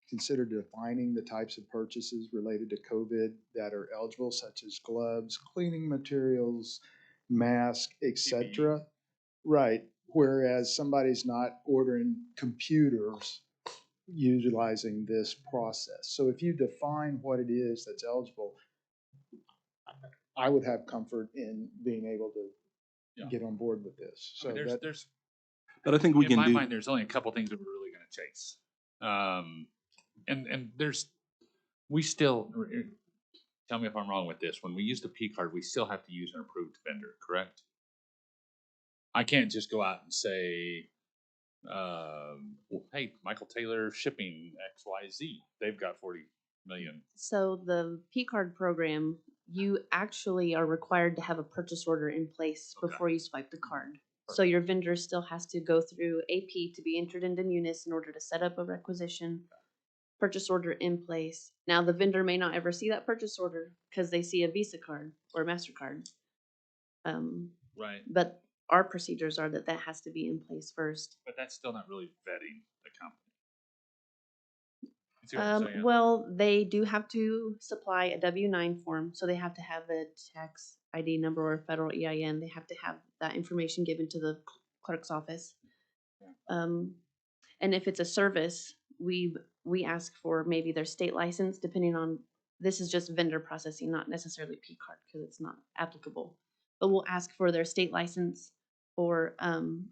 consider defining the types of purchases related to COVID that are eligible, such as gloves, cleaning materials, mask, etc. Right, whereas somebody's not ordering computers utilizing this process. So if you define what it is that's eligible, I would have comfort in being able to Yeah. get on board with this. I So mean, that, there's But I think we in can my do. mind, there's only a couple things that we're really going to chase. And there's, we still, tell me if I'm wrong with this. When we use the P card, we still have to use an approved vendor, correct? I can't just go out and say, hey, Michael Taylor Shipping XYZ, they've got 40 million. So the P card program, you actually are required to have a purchase order in place Okay. before you swipe the card. So your vendor still has to go through AP to be entered into Munis in order to set up a requisition, purchase order in place. Now the vendor may not ever see that purchase order because they see a Visa card or a MasterCard. Right. But our procedures are that has to be in place first. But that's still not really vetting the company. You see what I'm saying? Well, they do have to supply a W-9 form, so they have to have a tax ID number or a federal EIN. They have to have that information given to the clerk's office. And if it's a service, we ask for maybe their state license, depending on, this is just vendor processing, not necessarily P card because it's not applicable. But we'll ask for their state license or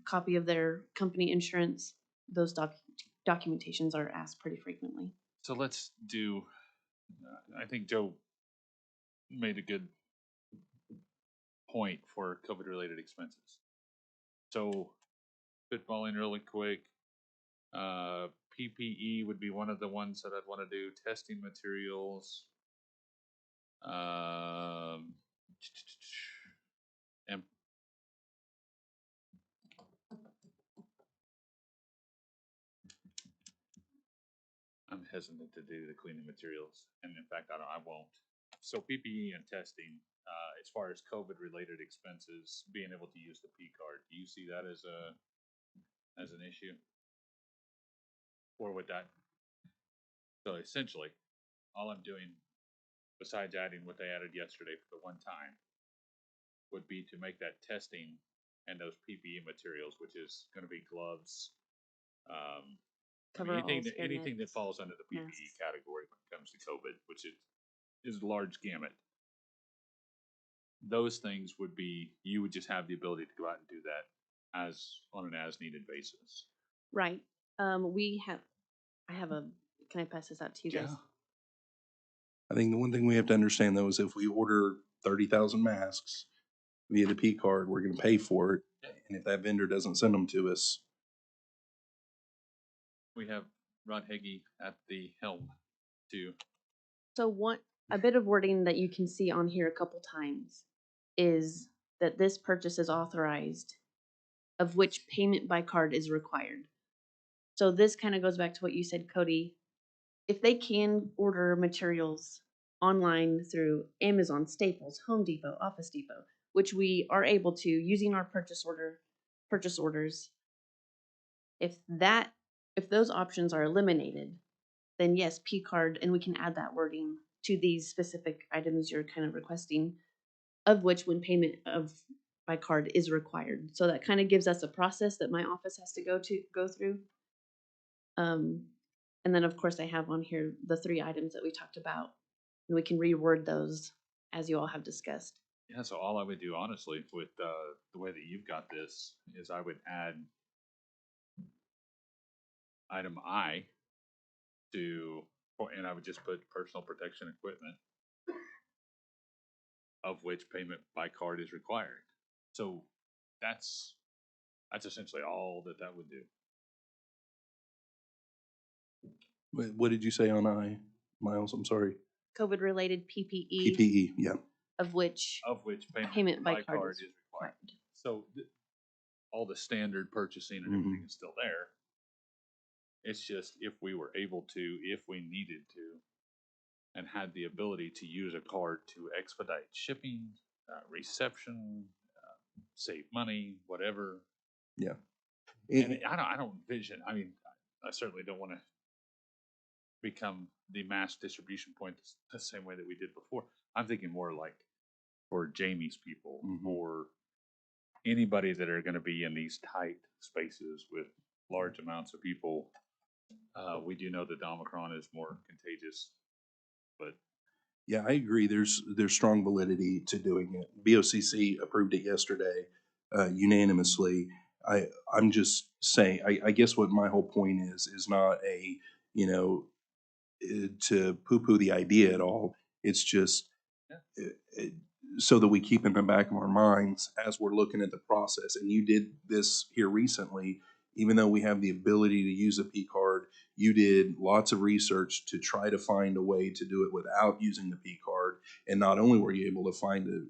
copy of their company insurance. Those documentations are asked pretty frequently. So let's do, I think Joe made a good point for COVID related expenses. So spitballing really quick, PPE would be one of the ones that I'd want to do, testing materials. And I'm hesitant to do the cleaning materials, and in fact, I won't. So PPE and testing, as far as COVID-related expenses, being able to use the P card, do you see that as an issue? Or would that? So essentially, all I'm doing, besides adding what they added yesterday for the one time, would be to make that testing and those PPE materials, which is going to be gloves, Coveralls, anything that hairnets, falls under the PPE masks. category when it comes to COVID, which is a large gamut. Those things would be, you would just have the ability to go out and do that on an as needed basis. Right. I have a, can I pass this out to you guys? I think the one thing we have to understand though is if we order 30,000 masks via the P card, we're going to pay for it. And if that vendor doesn't send them to us, We have Rod Hagee at the helm too. So a bit of wording that you can see on here a couple times is that this purchase is authorized, of which payment by card is required. So this kind of goes back to what you said, Cody. If they can order materials online through Amazon, Staples, Home Depot, Office Depot, which we are able to using our purchase orders, if those options are eliminated, then yes, P card, and we can add that wording to these specific items you're kind of requesting, of which when payment by card is required. So that kind of gives us a process that my office has to go through. And then of course I have on here the 3 items that we talked about, and we can reword those as you all have discussed. Yeah, so all I would do honestly with the way that you've got this is I would add item I and I would just put personal protection equipment, of which payment by card is required. So that's essentially all that would do. what did you say on I, Miles? I'm sorry. COVID related PPE, PPE, yeah. of which Payment by card card is required. So all the standard purchasing and everything is still there. It's just if we were able to, if we needed to, and had the ability to use a card to expedite shipping, reception, save money, whatever. Yeah. And I don't envision. I mean, I certainly don't want to become the mass distribution point the same way that we did before. I'm thinking more like for Jamie's people, Mhm. for anybody that are going to be in these tight spaces with large amounts of people. We do know that Omicron is more contagious, but Yeah, I agree. There's strong validity to doing it. BOCC approved it yesterday unanimously. I'm just saying. I guess what my whole point is not a you know to poo-poo the idea at all. It's just yeah. so that we keep in the back of our minds as we're looking at the process. And you did this here recently, even though we have the ability to use a P card, you did lots of research to try to find a way to do it without using the P card. And not only were you able to find a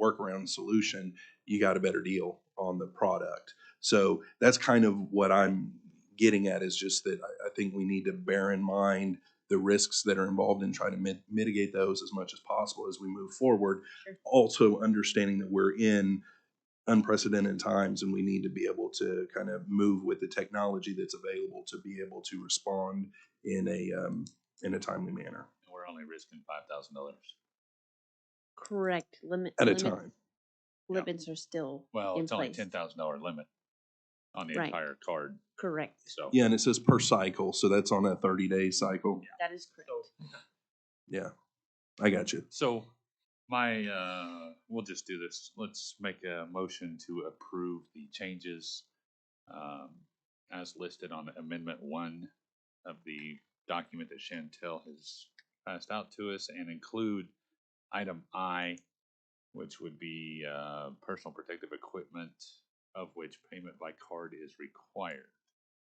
workaround solution, you got a better deal on the product. So that's kind of what I'm getting at, is just that I think we need to bear in mind the risks that are involved in trying to mitigate those as much as possible as we move forward. Sure. Also understanding that we're in unprecedented times and we need to be able to kind of move with the technology that's available to be able to respond in a timely manner We're only risking $5,000 Correct. at a time. Limits are still Well, in it's only place. $10,000 limit on the Right. entire card. Correct. So Yeah, and it says per cycle, so that's on a 30-day cycle. That is correct. Yeah, I got you. So we'll just do this. Let's make a motion to approve the changes as listed on Amendment 1 of the document that Chantel has passed out to us, and include item I, which would be personal protective equipment, of which payment by card is required.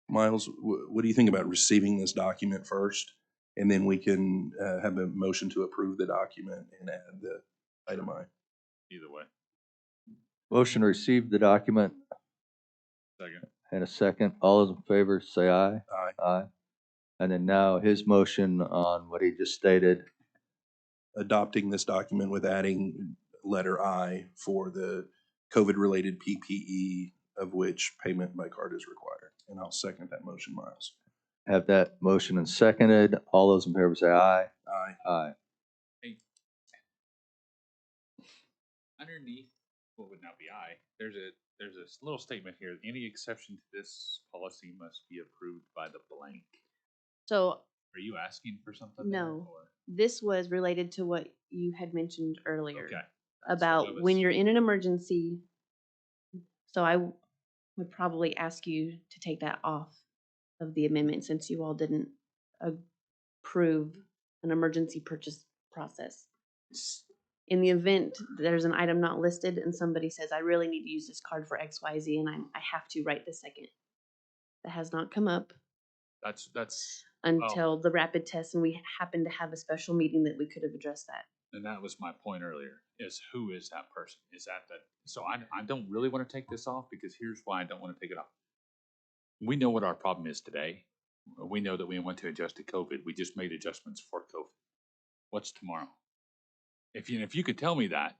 Miles, what do you think about receiving this document first, and then we can have a motion to approve the document and add the item I? Either way. Motion to receive the document Second. and a second. All those in favor say aye. Aye. Aye. And then now his motion on what he just stated. Adopting this document with adding letter I for the COVID-related PPE, of which payment by card is required. And I'll second that motion, Miles. Have that motion and seconded. All those in favor say aye. Aye. Aye. Hey, underneath what would now be I, there's a little statement here. Any exception to this policy must be approved by the blank. So Are you asking for something? there, no, or- this was related to what you had mentioned earlier Okay. about when you're in an emergency. So I would probably ask you to take that off of the amendment, since you all didn't approve an emergency purchase process. In the event there's an item not listed and somebody says, I really need to use this card for XYZ and I have to right this second. That has not come up That's until the rapid test, and we happen to have a special meeting that we could have addressed that. and that was my point earlier, is who is that person? Is that so I don't really want to take this off, because here's why I don't want to take it off. We know what our problem is today. We know that we went to adjust to COVID. We just made adjustments for COVID. What's tomorrow? If you could tell me that,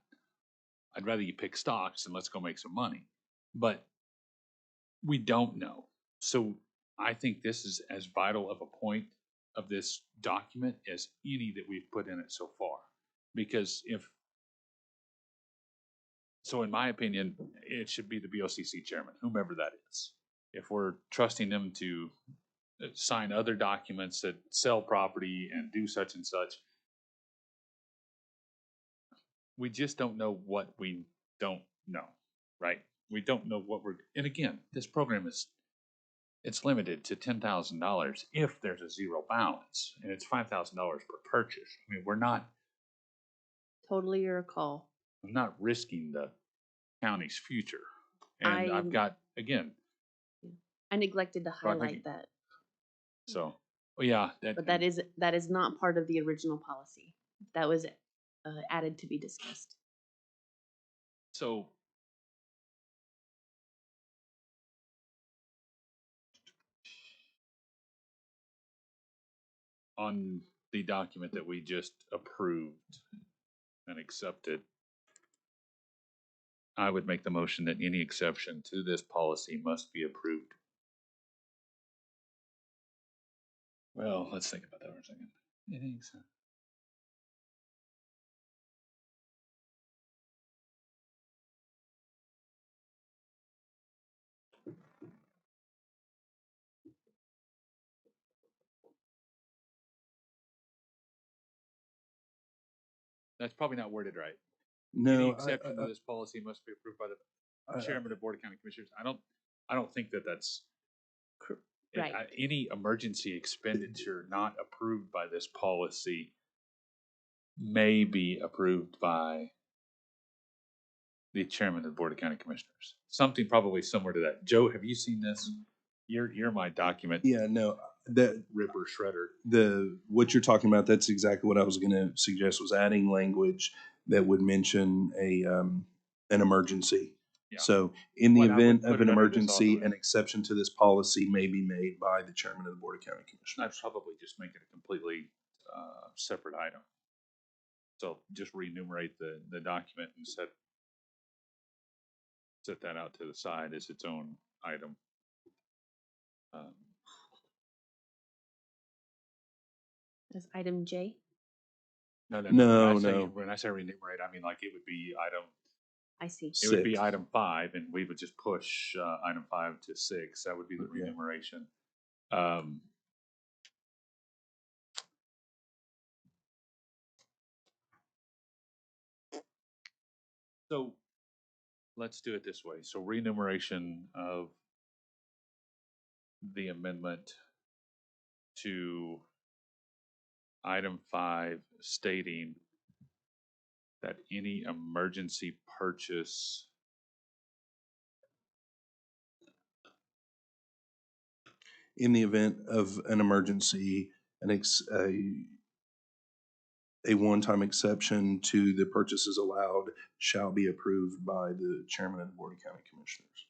I'd rather you pick stocks and let's go make some money. But we don't know. So I think this is as vital of a point of this document as any that we've put in it so far. Because in my opinion, it should be the BOCC chairman, whomever that is. If we're trusting them to sign other documents that sell property and do such and such, we just don't know what we don't know, right? We don't know what and again, this program it's limited to $10,000 if there's a zero balance, and it's $5,000 per purchase. I mean, we're not Totally your call. risking the county's future. And I've got, again, I neglected to Right, thank you. highlight that, so, well, yeah. but that is not part of the original policy. That was added to be discussed. So, on the document that we just approved and accepted, I would make the motion that any exception to this policy must be approved Well, let's think about that for a second. Meetings. That's probably not worded right. Any No, exception to this policy must be approved by the chairman of the Board of County Commissioners. I don't think that that's Right. any emergency expenditure not approved by this policy may be approved by the chairman of the Board of County Commissioners. Something probably similar to that. Joe, have you seen this? You're my document yeah, no, that ripper shredder. what you're talking about, that's exactly what I was going to suggest, was adding language that would mention an emergency. Yeah. So in the But I would event put of it an under this emergency, an authorized. exception to this policy may be made by the chairman of the Board of County I'd Commissioners. probably just make it a completely separate item. So just re-enumerate the document and set that out to the side as its own item. As item J, No. No. When I say re-enumerate, I mean like it would be item. I see. It would be Six. item 5, and we would just push item 5 to 6. That would be the Yeah. re-enumeration. So let's do it this way. So re-enumeration of the amendment to item 5 stating that any emergency purchase In the event of an emergency, a one-time exception to the purchases allowed shall be approved by the chairman of the Board of County Commissioners.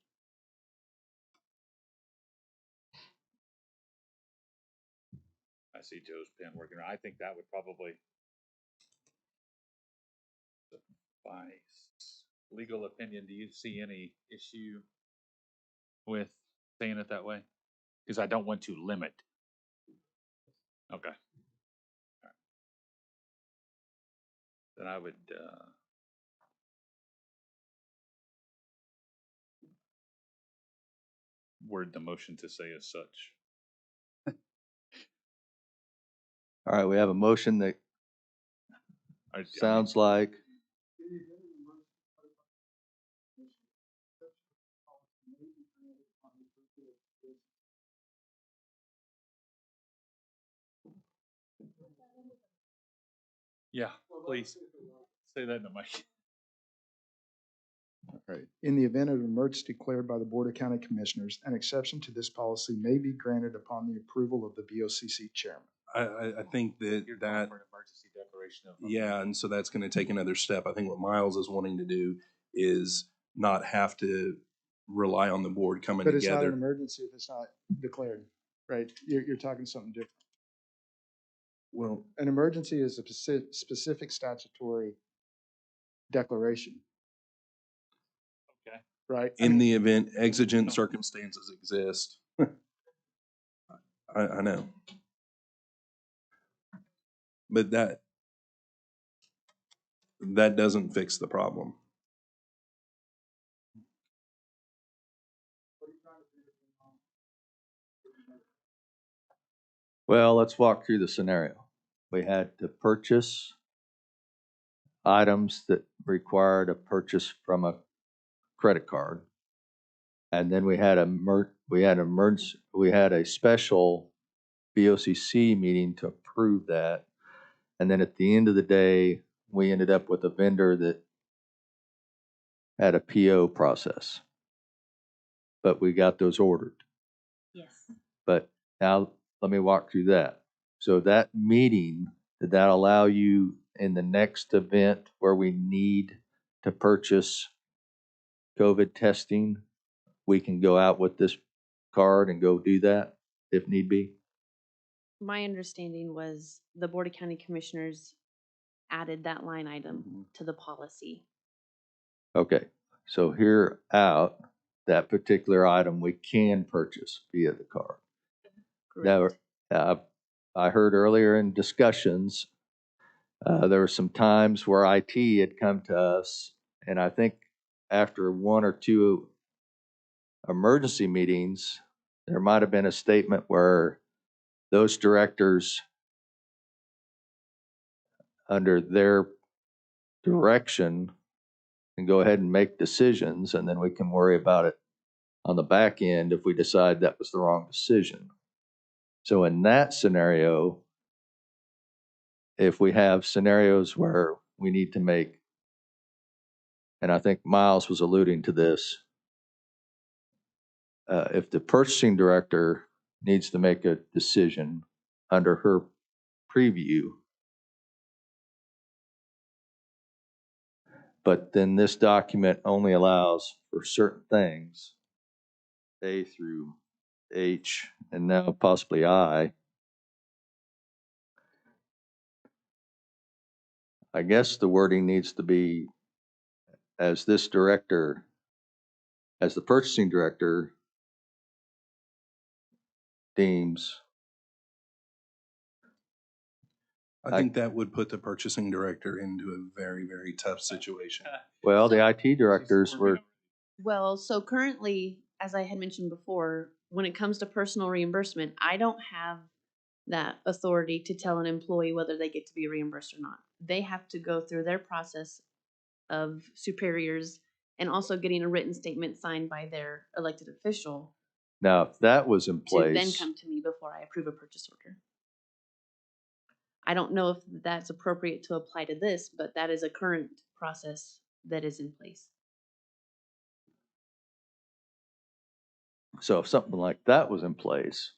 I see Joe's pen working. I think that would probably suffice. Legal opinion, do you see any issue with saying it that way? Because I don't want to limit. Okay. All right. Then I would word the motion to say as such. All right, we have a motion that I mean, sounds like, yeah, please say that in the mic. Right. In the event of an emergency declared by the Board of County Commissioners, an exception to this policy may be granted upon the approval of the BOCC chairman. I think that You're calling that, for an emergency declaration of. yeah, and so that's going to take another step. I think what Miles is wanting to do is not have to rely on the board coming But it's not an together. emergency if it's not declared, right? You're talking something different. Well, An emergency is a specific statutory declaration, Okay. right? I in mean, the event exigent circumstances exist. I know. But that doesn't fix the problem. well, let's walk through the scenario. We had to purchase items that required a purchase from a credit card. And then we had a special BOCC meeting to approve that. And then at the end of the day, we ended up with a vendor that had a PO process. But we got those ordered. Yes. But now let me walk through that. So that meeting, did that allow you in the next event where we need to purchase COVID testing, we can go out with this card and go do that if need be? My understanding was the Board of County Commissioners added that line item to the policy. Okay, so here out, that particular item we can purchase via the card. Now, Correct. I heard earlier in discussions, there were some times where IT had come to us, and I think after one or two emergency meetings, there might have been a statement where those directors, under their direction, can go ahead and make decisions, and then we can worry about it on the back end if we decide that was the wrong decision. So in that scenario, if we have scenarios where we need to make, and I think Miles was alluding to this, if the purchasing director needs to make a decision under her preview, but then this document only allows for certain things, A through H, and now possibly I guess the wording needs to be, as this director, as the purchasing director deems. I think that would put the purchasing director into a very, very tough situation. Well, the IT directors were, Well, so currently, as I had mentioned before, when it comes to personal reimbursement, I don't have that authority to tell an employee whether they get to be reimbursed or not. They have to go through their process of superiors and also getting a written statement signed by their elected official now, if that was in to then place, come to me before I approve a purchase order. I don't know if that's appropriate to apply to this, but that is a current process that is in place. so if something like that was in place,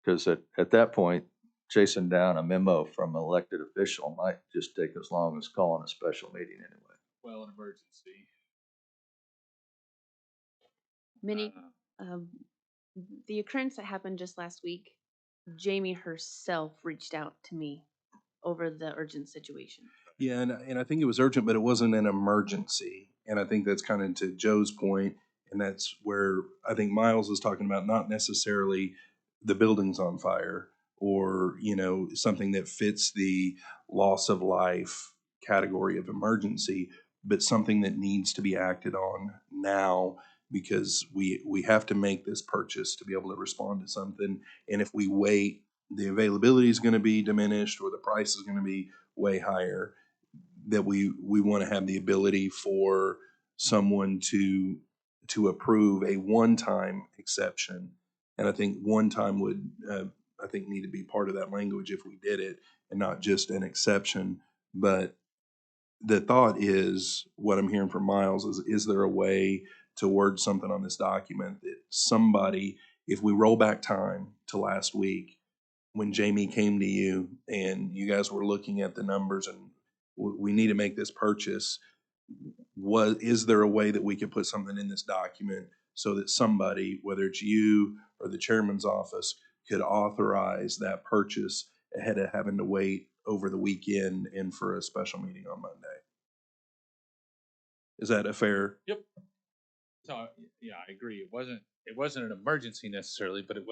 because at that point, chasing down a memo from an elected official might just take as long as calling a special meeting anyway. Well, an emergency. Many, the occurrence that happened just last week, Jamie herself reached out to me over the urgent situation. Yeah, and I think it was urgent, but it wasn't an emergency. And I think that's kind of to Joe's point, and that's where I think Miles is talking about not necessarily the building's on fire or, you know, something that fits the loss of life category of emergency, but something that needs to be acted on now because we have to make this purchase to be able to respond to something. And if we wait, the availability is going to be diminished or the price is going to be way higher, that we want to have the ability for someone to approve a one-time exception. And I think one time would, I think, need to be part of that language if we did it, and not just an exception. But the thought is, what I'm hearing from Miles is there a way to word something on this document that somebody, if we roll back time to last week, when Jamie came to you and you guys were looking at the numbers and we need to make this purchase, is there a way that we could put something in this document so that somebody, whether it's you or the chairman's office, could authorize that purchase ahead of having to wait over the weekend and for a special meeting on Monday? Is that a fair? Yep. So, yeah, I agree. It wasn't an emergency necessarily, but it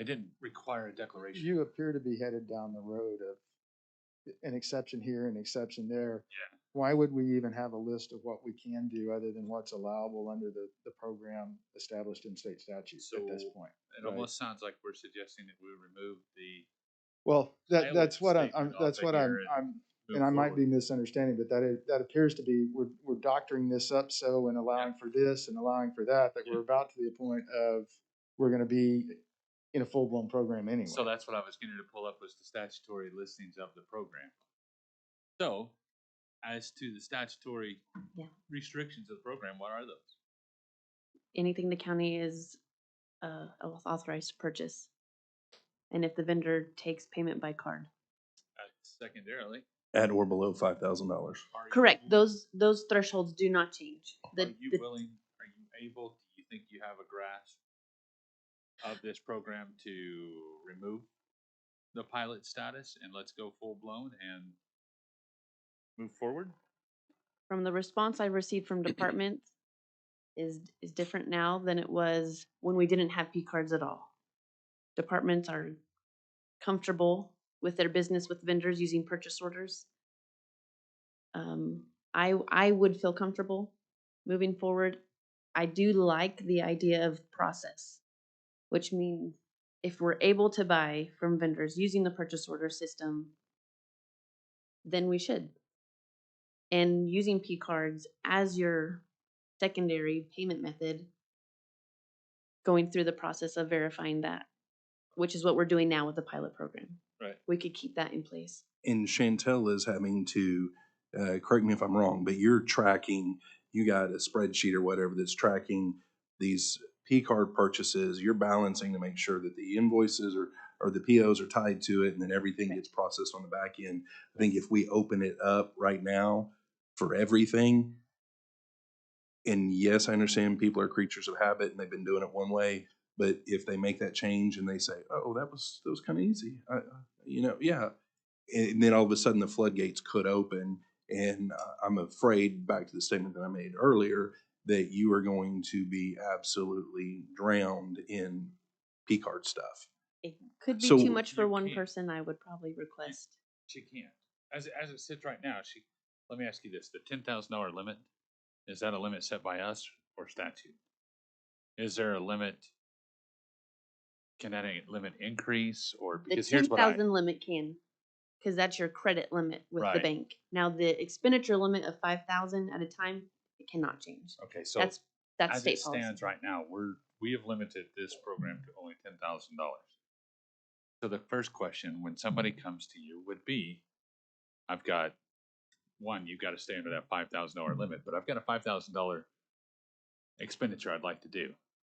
didn't require a declaration. You appear to be headed down the road of an exception here, an exception there. Yeah. Why would we even have a list of what we can do other than what's allowable under the program established in state statute at this point? It almost sounds like we're suggesting that we remove the. Well, that's what I'm, statement that's off what of I'm, here and I move might be forward. misunderstanding, but that appears to be, we're doctoring this up so and allowing for this and allowing for that we're about to the point of, we're gonna be in a full-blown program anyway. So that's what I was getting to pull up was the statutory listings of the program. So, as to the statutory restrictions of the program, what are those? Anything the county is authorized to purchase. And if the vendor takes payment by card. Secondarily, At or below $5,000. Correct. Those thresholds do not change. Are you willing, are you able, do you think you have a grasp of this program to remove the pilot status and let's go full blown and move forward? From the response I received from departments is different now than it was when we didn't have P cards at all. Departments are comfortable with their business with vendors using purchase orders. I would feel comfortable moving forward. I do like the idea of process, which means if we're able to buy from vendors using the purchase order system, then we should. And using P cards as your secondary payment method, going through the process of verifying that, which is what we're doing now with the pilot program. Right. We could keep that in place. And Chantel is having to, correct me if I'm wrong, but you're tracking, you got a spreadsheet or whatever that's tracking these P card purchases. You're balancing to make sure that the invoices or the POs are tied to it, and then everything gets processed on the back end. I think if we open it up right now for everything, and yes, I understand people are creatures of habit and they've been doing it one way, but if they make that change and they say, "Oh, that was kind of easy," yeah, and then all of a sudden the floodgates could open, and I'm afraid, back to the statement that I made earlier, that you are going to be absolutely drowned in P card stuff. It could be So too much for you one can't- person. I would probably request. She can't. As it sits right now, let me ask you this, the $10,000 limit, is that a limit set by us or statute? Is there a limit? Can that limit increase or The because here's what I 10,000 limit can, because that's your credit limit with the Right. bank. Now the expenditure limit of 5,000 at a time, it cannot change. okay, so That's as state it stands policy. right now, we have limited this program to only $10,000. So the first question when somebody comes to you would be, I've got one, you've got to stay under that $5,000 limit, but I've got a $5,000 expenditure I'd like to do.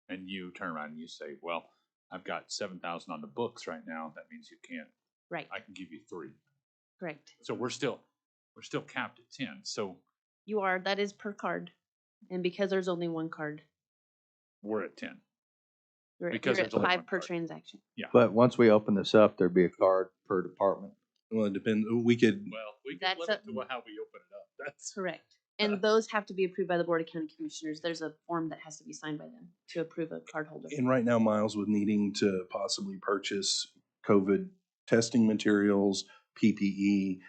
And you turn around and you say, well, I've got 7,000 on the books right now. That means you can't, Right. I can give you 3. Correct. So we're still capped at 10. So You are. That is per card, and because there's only one card, we're at 10. you're, Because you're at there's only 5 one per card. transaction. Yeah. But once we open this up, there'd be a card per department. Well, it depends. We could, Well, we can That's limit a- to how we open it up. That's Correct. And those have to be approved by the Board of County Commissioners. There's a form that has to be signed by them to approve a card holder. and right now, Miles, with needing to possibly purchase COVID testing materials, PPE,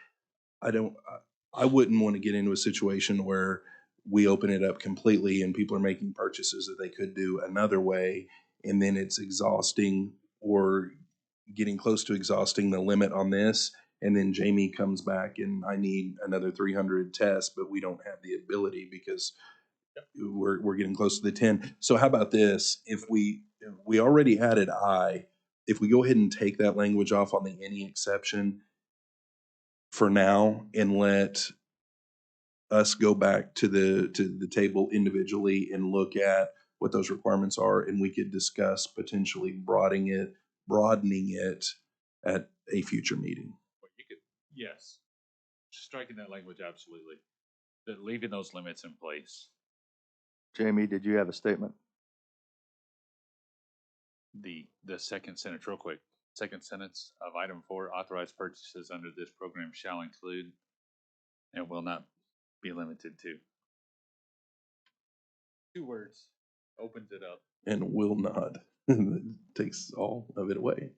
I wouldn't want to get into a situation where we open it up completely and people are making purchases that they could do another way, and then it's exhausting or getting close to exhausting the limit on this. And then Jamie comes back and I need another 300 tests, but we don't have the ability because we're getting close to the 10. So how about this? If we already added if we go ahead and take that language off on the any exception for now and let us go back to the table individually and look at what those requirements are, and we could discuss potentially broadening it at a future meeting. you could, yes, striking that language absolutely. That leaving those limits in place. Jamie, did you have a statement? The second sentence, real quick. Second sentence of item 4: authorized purchases under this program shall include and will not be limited to. 2 words opens it up. And will not. Takes all of it away.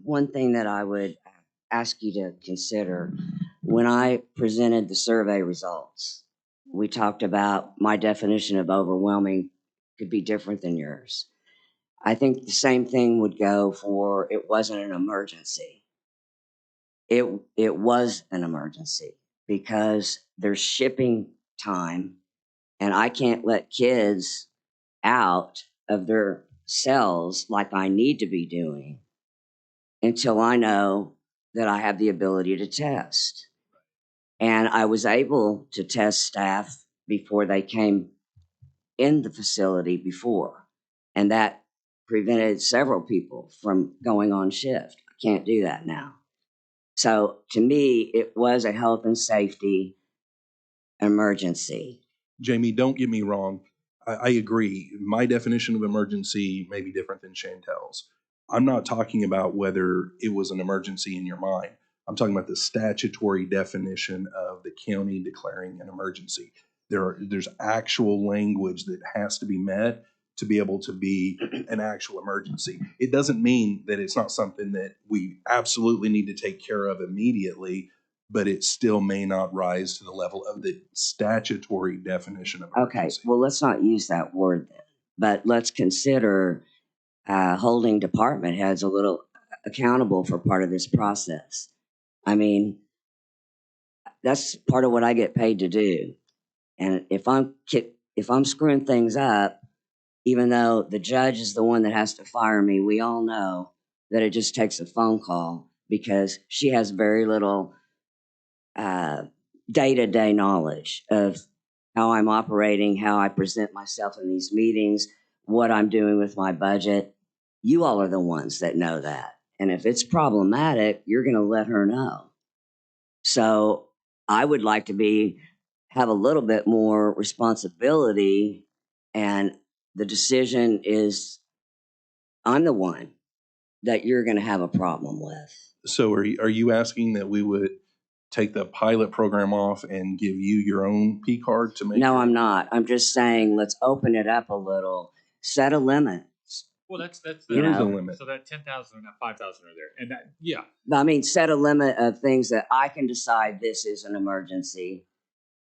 One thing that I would ask you to consider, when I presented the survey results, we talked about my definition of overwhelming could be different than yours. I think the same thing would go for it wasn't an emergency. It was an emergency because there's shipping time and I can't let kids out of their cells like I need to be doing until I know that I have the ability to test. And I was able to test staff before they came in the facility before. And that prevented several people from going on shift. I can't do that now. So to me, it was a health and safety emergency. Jamie, don't get me wrong. I agree. My definition of emergency may be different than Chantel's. I'm not talking about whether it was an emergency in your mind. I'm talking about the statutory definition of the county declaring an emergency. There's actual language that has to be met to be able to be an actual emergency. It doesn't mean that it's not something that we absolutely need to take care of immediately, but it still may not rise to the level of the statutory definition of Okay, emergency. well, let's not use that word then, but let's consider holding department heads a little accountable for part of this process. I mean, that's part of what I get paid to do. And if I'm screwing things up, even though the judge is the one that has to fire me, we all know that it just takes a phone call because she has very little day-to-day knowledge of how I'm operating, how I present myself in these meetings, what I'm doing with my budget. You all are the ones that know that. And if it's problematic, you're going to let her know. So I would like to have a little bit more responsibility, and the decision is I'm the one that you're going to have a problem with. So are you asking that we would take the pilot program off and give you your own P card to make? No, I'm not. I'm just saying, let's open it up a little, set a limit. Well, that's There is a know. limit. So that 10,000 and that 5,000 are there, and that I mean, set a limit of things that I can decide this is an emergency.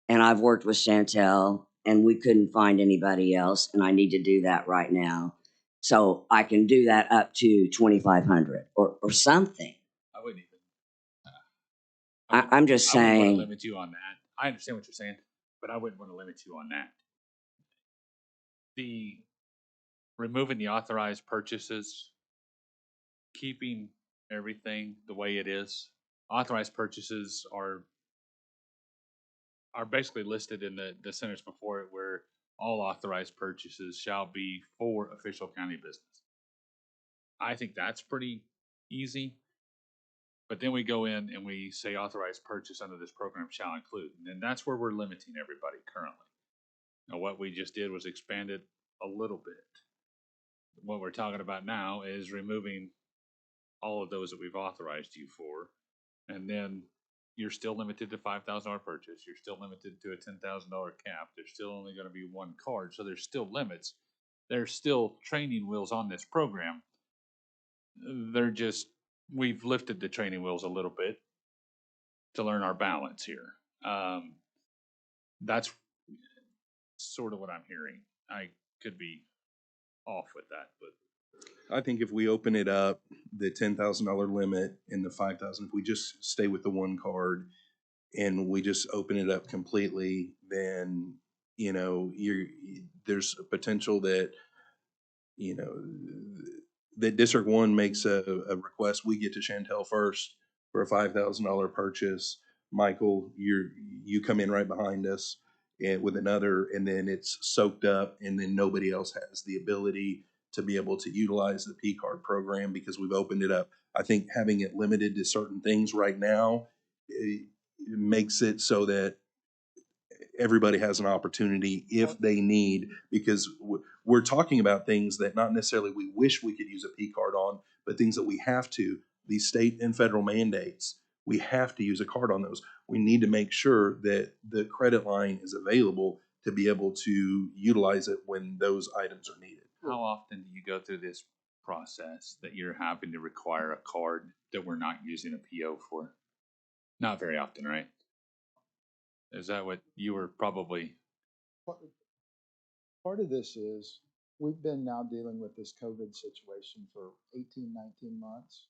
And I've worked with Chantel and we couldn't find anybody else. And I need to do that right now. So I can do that up to 2,500 or something. I wouldn't even. I'm just I wouldn't want saying. to limit you on that. I understand what you're saying, but I wouldn't want to limit you on that. The removing the authorized purchases, keeping everything the way it is. Authorized purchases are basically listed in the sentence before it, where all authorized purchases shall be for official county business. I think that's pretty easy. But then we go in and we say authorized purchase under this program shall include, and then that's where we're limiting everybody currently. Now, what we just did was expand it a little bit. What we're talking about now is removing all of those that we've authorized you for, and then you're still limited to $5,000 purchase. You're still limited to a $10,000 cap. There's still only going to be one card, so there's still limits. There's still training wheels on this program. We've lifted the training wheels a little bit to learn our balance here. That's sort of what I'm hearing. I could be off with that, but I think if we open it up, the $10,000 limit and the 5,000, if we just stay with the one card and we just open it up completely, then, there's a potential that, that District 1 makes a request. We get to Chantel first for a $5,000 purchase. Michael, you come in right behind us and with another, and then it's soaked up, and then nobody else has the ability to be able to utilize the P card program because we've opened it up. I think having it limited to certain things right now, it makes it so that everybody has an opportunity if they need, because we're talking about things that not necessarily we wish we could use a P card on, but things that we have to. These state and federal mandates, we have to use a card on those. We need to make sure that the credit line is available to be able to utilize it when those items are needed. how often do you go through this process that you're having to require a card that we're not using a PO for? Not very often, right? Is that what you were probably? Part of this is, we've been now dealing with this COVID situation for 18, 19 months.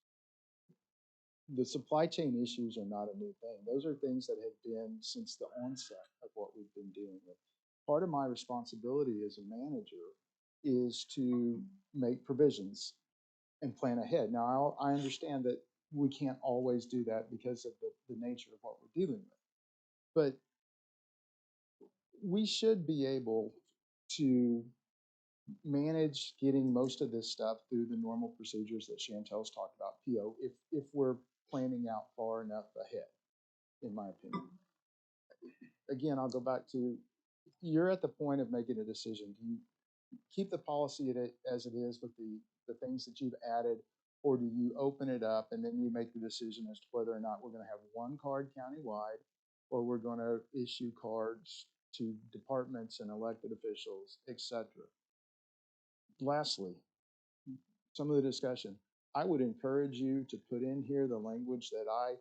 The supply chain issues are not a new thing. Those are things that have been since the onset of what we've been dealing with. Part of my responsibility as a manager is to make provisions and plan ahead. Now, I understand that we can't always do that because of the nature of what we're dealing with. But we should be able to manage getting most of this stuff through the normal procedures that Chantel's talked about, PO, if we're planning out far enough ahead, in my opinion. Again, I'll go back to you're at the point of making a decision. Do you keep the policy as it is with the things that you've added, or do you open it up and then you make the decision as to whether or not we're going to have one card countywide, or we're going to issue cards to departments and elected officials, etc. Lastly, some of the discussion. I would encourage you to put in here the language that I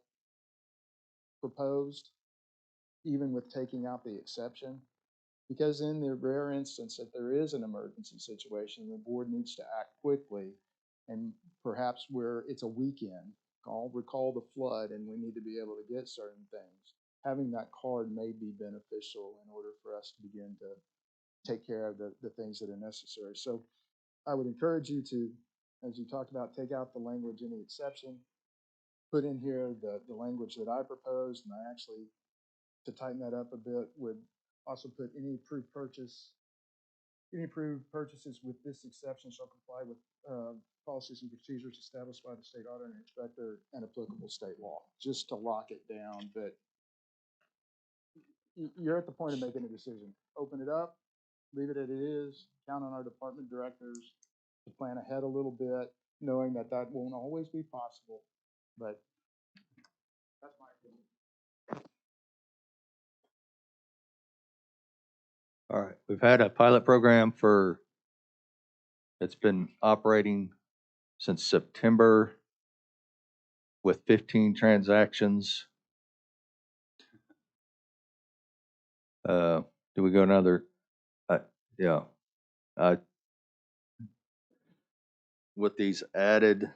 proposed, even with taking out the exception. Because in the rare instance that there is an emergency situation, the board needs to act quickly, and perhaps where it's a weekend, recall the flood, and we need to be able to get certain things. Having that card may be beneficial in order for us to begin to take care of the things that are necessary. So I would encourage you to, as you talked about, take out the language, any exception, put in here the language that I proposed, and I actually, to tighten that up a bit, would also put any approved purchases with this exception shall comply with policies and procedures established by the state auditor and inspector and applicable state law, just to lock it down. But you're at the point of making a decision. Open it up, leave it as it is, count on our department directors to plan ahead a little bit, knowing that that won't always be possible, but that's my opinion. All right, we've had a pilot program it's been operating since September with 15 transactions. Do we go another? Yeah. With these added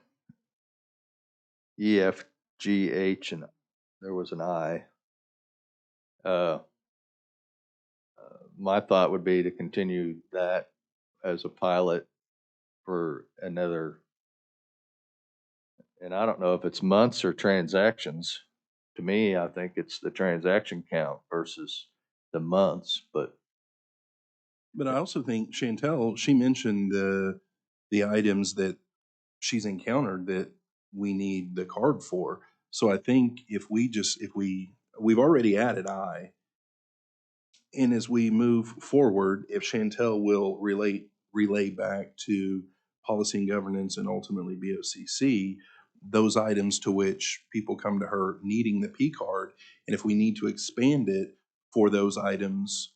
E, F, G, H, and there was an I. My thought would be to continue that as a pilot for another, and I don't know if it's months or transactions. To me, I think it's the transaction count versus the months, but But I also think Chantel, she mentioned the items that she's encountered that we need the card for. So I think if we've already added I, and as we move forward, if Chantel will relay back to policy and governance and ultimately BOCC, those items to which people come to her needing the P card, and if we need to expand it for those items,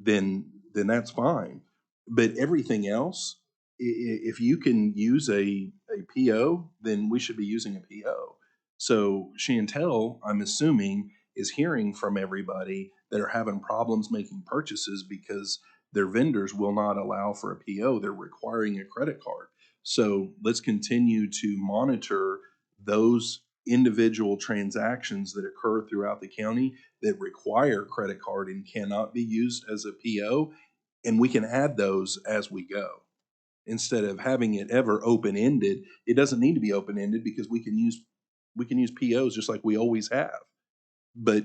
then that's fine. But everything else, if you can use a PO, then we should be using a PO. So Chantel, I'm assuming, is hearing from everybody that are having problems making purchases because their vendors will not allow for a PO. They're requiring a credit card. So let's continue to monitor those individual transactions that occur throughout the county that require credit card and cannot be used as a PO, and we can add those as we go. Instead of having it ever open-ended, it doesn't need to be open-ended because we can use POs just like we always have. But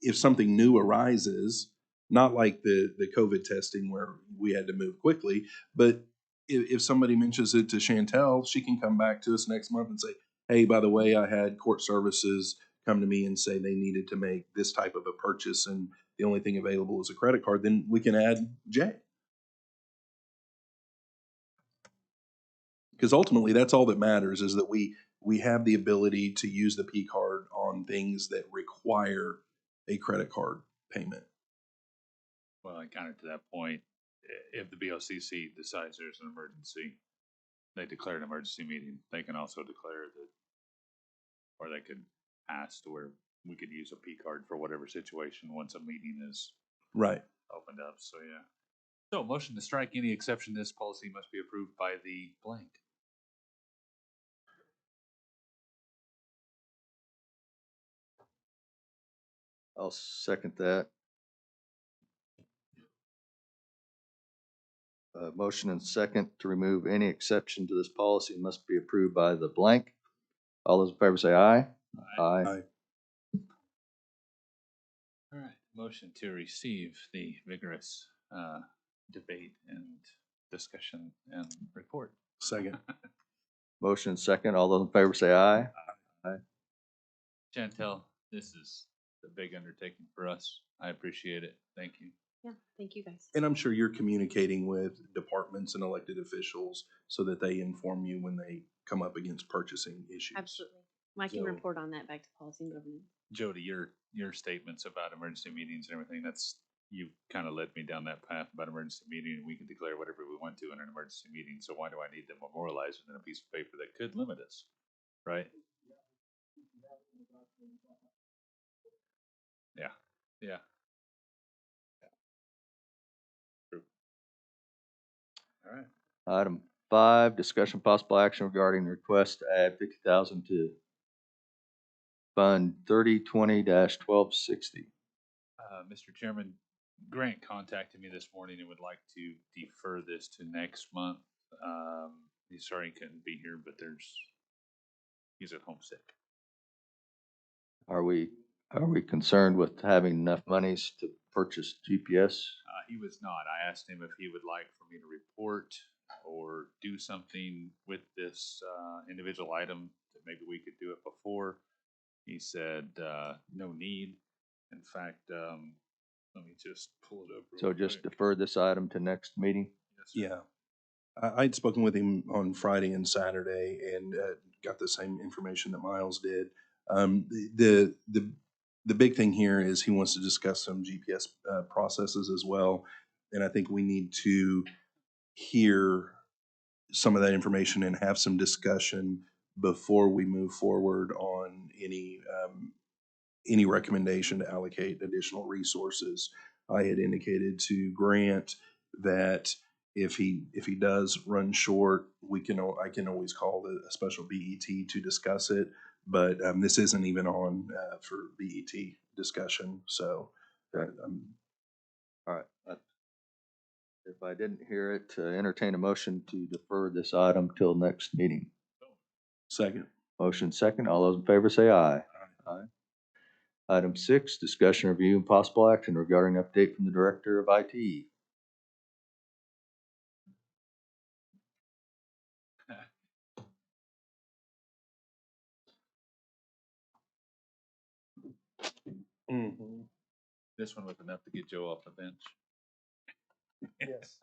if something new arises, not like the COVID testing where we had to move quickly, but if somebody mentions it to Chantel, she can come back to us next month and say, hey, by the way, I had court services come to me and say they needed to make this type of a purchase and the only thing available is a credit card, then we can add J. Because ultimately that's all that matters, is that we have the ability to use the P card on things that require a credit card payment. Well, and kind of to that point, if the BOCC decides there's an emergency, they declare an emergency meeting, they can also declare that, or they could ask to where we could use a P card for whatever situation once a meeting is Right. opened up. So, yeah. So, motion to strike any exception to this policy must be approved by the blank. I'll second that. Motion and second to remove any exception to this policy must be approved by the blank. All those in favor say aye. Aye. Aye. All right. Motion to receive the vigorous debate and discussion and report. Second. Motion and second. All those in favor say aye. Chantel, this is a big undertaking for us. I appreciate it. Thank you. Yeah, thank you guys. And I'm sure you're communicating with departments and elected officials so that they inform you when they come up against purchasing issues. Absolutely. I can So- report on that back to policy and governance. Jody, your statements about emergency meetings and everything, that's, you kind of led me down that path about emergency meeting, and we can declare whatever we want to in an emergency meeting, so why do I need to memorialize it in a piece of paper that could limit us, right? Yeah, yeah. True. All right. Item 5, discussion possible action regarding the request to add 50,000 to Fund 3020-1260. Mr. Chairman, Grant contacted me this morning and would like to defer this to next month. He's sorry he couldn't be here, but he's at home sick. Are we concerned with having enough monies to purchase GPS? He was not. I asked him if he would like for me to report or do something with this individual item, that maybe we could do it before. He said no need. In fact, let me just pull it up. real So just quick. defer this item to next meeting? Yes, sir. Yeah. I'd spoken with him on Friday and Saturday and got the same information that Miles did. The big thing here is he wants to discuss some GPS processes as well. And I think we need to hear some of that information and have some discussion before we move forward on any recommendation to allocate additional resources. I had indicated to Grant that if he does run short, I can always call a special BET to discuss it. But this isn't even on for BET discussion. So All right. If I didn't hear it, entertain a motion to defer this item till next meeting. second. Motion second. All those in favor say aye. Aye. Item 6, discussion review and possible action regarding update from the Director of IT. This one was enough to get Joe off the bench. Yes.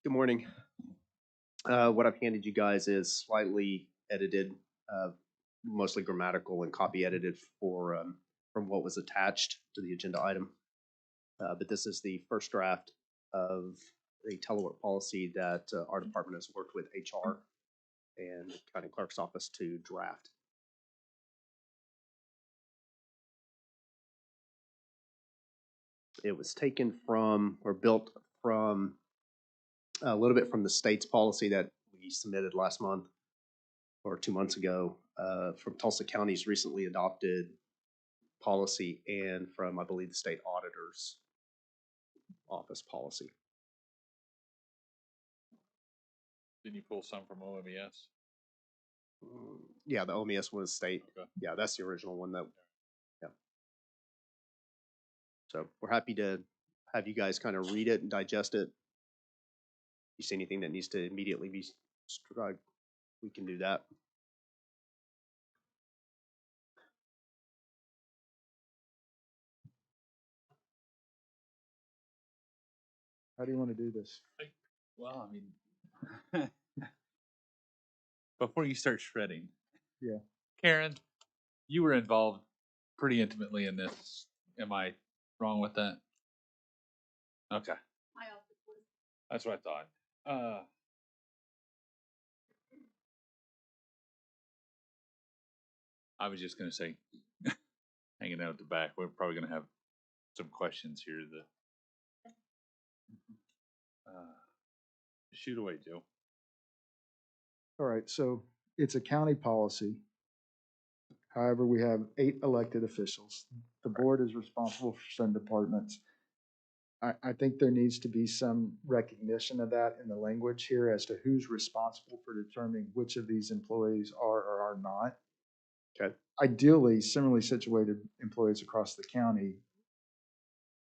Good morning. What I've handed you guys is slightly edited, mostly grammatical and copy edited from what was attached to the agenda item. But this is the first draft of the telework policy that our department has worked with HR and county clerk's office to draft. It was taken from or built from a little bit from the state's policy that we submitted last month or 2 months ago, from Tulsa County's recently adopted policy and from, I believe, the state auditor's office policy. Didn't you pull some from OMES? Yeah, the OMS was state. Okay. Yeah, that's the original one that, yeah. So we're happy to have you guys kind of read it and digest it. If you see anything that needs to immediately be struck, we can do that. How do you want to do this? Well, I mean, before you start shredding. Yeah. Karen, you were involved pretty intimately in this. Am I wrong with that? Okay. That's what I thought. I was just gonna say, hanging out at the back, we're probably gonna have some questions here that, shoot away, Joe. All right, so it's a county policy. However, we have 8 elected officials. The board is responsible for some departments. I think there needs to be some recognition of that in the language here as to who's responsible for determining which of these employees are or are not. Okay. Ideally, similarly situated employees across the county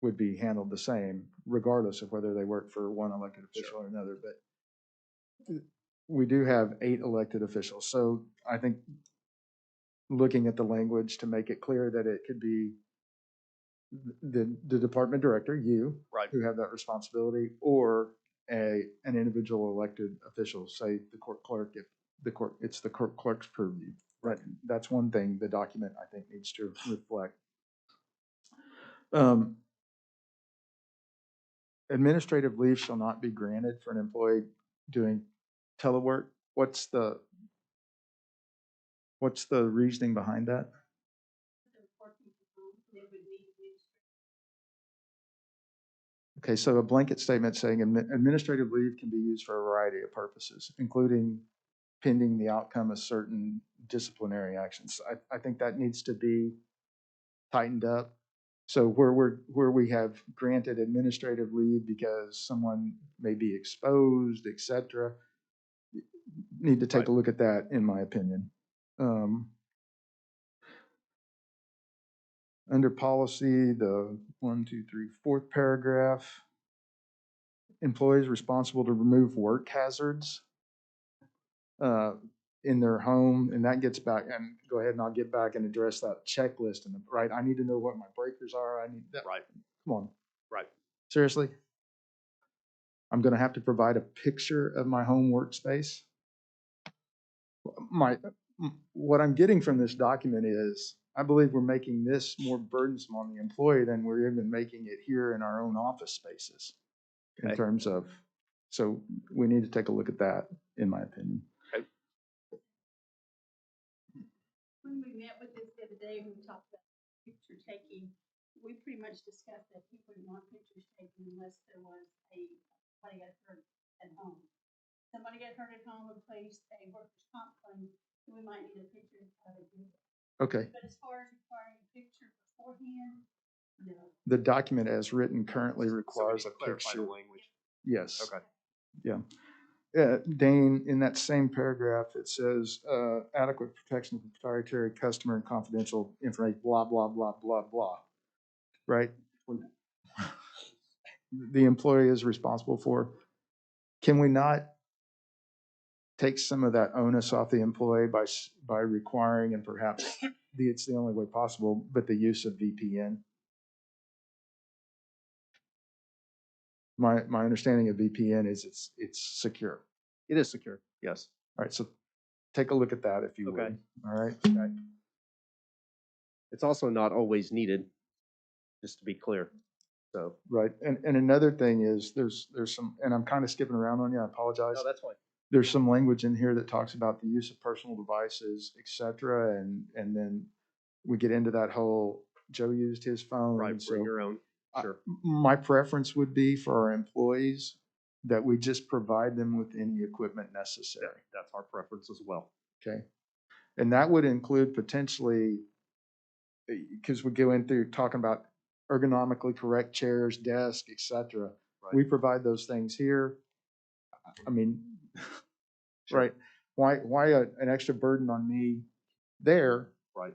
would be handled the same, regardless of whether they work for one elected official or another. But we do have 8 elected officials, so I think looking at the language to make it clear that it could be the department director, you, Right. who have that responsibility, or an individual elected official, say the court clerk, if it's the court clerk's purview. Right. That's one thing the document, I think, needs to reflect. Administrative leave shall not be granted for an employee doing telework. What's the reasoning behind that? Okay, so a blanket statement saying administrative leave can be used for a variety of purposes, including pending the outcome of certain disciplinary actions. I think that needs to be tightened up. So where we have granted administrative leave because someone may be exposed, et cetera, need to take a look at that, in my opinion. Under policy, the 4th paragraph, employees responsible to remove work hazards in their home, and that gets back, and go ahead and I'll get back and address that checklist. And right, I need to know what my breakers are. I need that. Right. Come on. Right. Seriously? I'm going to have to provide a picture of my home workspace. What I'm getting from this document is, I believe we're making this more burdensome on the employee than we're even making it here in our own office spaces. In terms of, so we need to take a look at that, in my opinion. Okay. When we met with this the other day, we talked about picture taking. We pretty much discussed that people wouldn't want pictures taken unless there was somebody got hurt at home. Somebody got hurt at home and placed a workers' comp claim, we might need a picture of it. Okay. But as far as requiring a picture beforehand, no. The document as written currently So requires we a need to clarify picture. the language. Yes. Okay. Yeah. Dane, in that same paragraph, it says adequate protection of proprietary, customer, and confidential information, blah, blah, blah, blah, blah. Right? The employee is responsible for. Can we not take some of that onus off the employee by requiring, and perhaps it's the only way possible, but the use of VPN? My understanding of VPN is it's secure. It is secure. Yes. All right, so take a look at that if you Okay. would. All right. Okay. It's also not always needed, just to be clear. So. Right, and another thing is there's some, and I'm kind of skipping around on you. I apologize. No, that's fine. There's some language in here that talks about the use of personal devices, et cetera, and then we get into that whole Joe used his phone. Right. Bring your own. Sure. My preference would be for our employees that we just provide them with any equipment necessary. That's our preference as well. Okay. And that would include potentially, because we go in through talking about ergonomically correct chairs, desks, et cetera. Right. We provide those things here. I mean, Sure. right. Why an extra burden on me there? Right.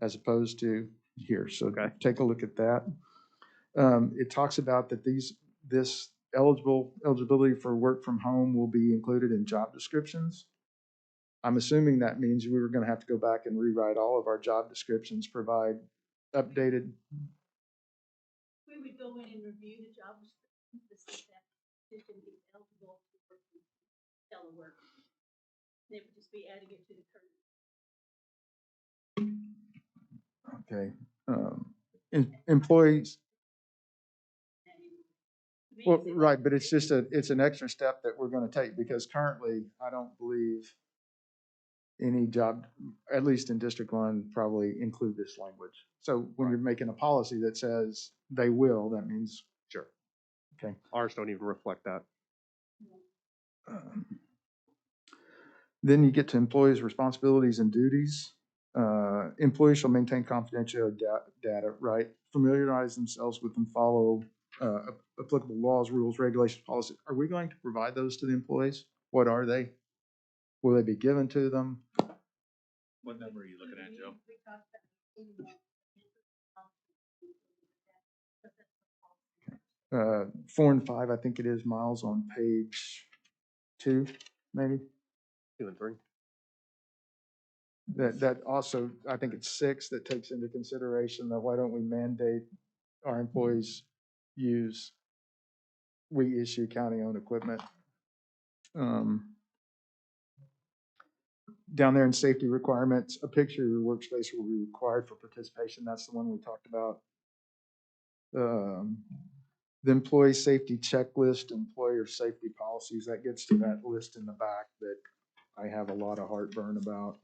As opposed to here. So Okay. take a look at that. It talks about that this eligibility for work from home will be included in job descriptions. I'm assuming that means we were going to have to go back and rewrite all of our job descriptions, provide updated. We would go in and review the job description to see if that position is eligible to work in telework. It would just be adding it to the current. Okay. Employees. Well, right, but it's just it's an extra step that we're going to take, because currently I don't believe any job, at least in District 1, probably include this language. So when you're making a policy that says they will, that means. Sure. Okay. Ours don't even reflect that. Then you get to employees' responsibilities and duties. Employees shall maintain confidential data, right? Familiarize themselves with and follow applicable laws, rules, regulations, policies. Are we going to provide those to the employees? What are they? Will they be given to them? What number are you looking at, Joe? 4 and 5, I think it is, Miles, on page 2, maybe. 2 and 3. That also, I think it's 6 that takes into consideration that why don't we mandate our employees use, we issue county-owned equipment. Down there in safety requirements, a picture of your workspace will be required for participation. That's the one we talked about. The employee safety checklist, employer safety policies, that gets to that list in the back that I have a lot of heartburn about.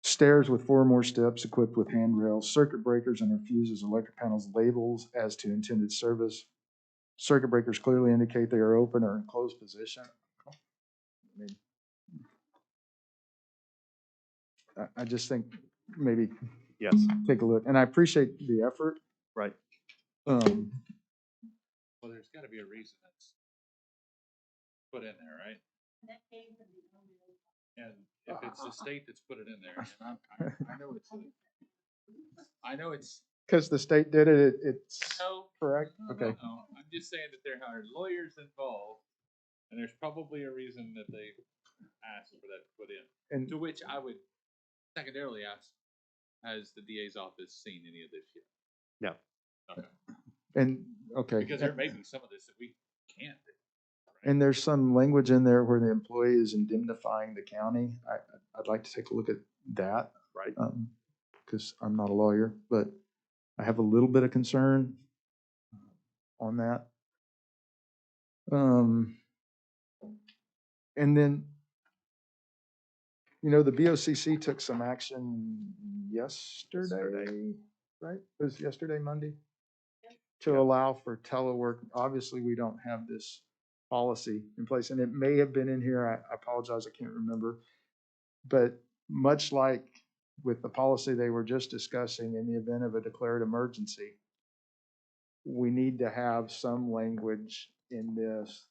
Stairs with 4 or more steps equipped with handrails, circuit breakers and fuses, electric panels, labels as to intended service. Circuit breakers clearly indicate they are open or in closed position. I mean, I just think maybe Yes, take a look, and I appreciate the effort. right. Well, there's gotta be a reason that's put in there, right? And if it's the state that's put it in there, and I know it's, Because the state did it, it's no, correct? no, Okay. no, I'm just saying that there are lawyers involved, and there's probably a reason that they asked for that put in. And To which I would secondarily ask, has the DA's office seen any of this yet? No. Okay. okay. Because there may be some of this that we can't do. And there's some language in there where the employee is indemnifying the county. I'd like to take a look at that. Right. Because I'm not a lawyer, but I have a little bit of concern on that. And then, the BOCC took some action yesterday, right? It was yesterday, Monday? To allow for telework. Obviously, we don't have this policy in place, and it may have been in here. I apologize, I can't remember. But much like with the policy they were just discussing, in the event of a declared emergency, we need to have some language in this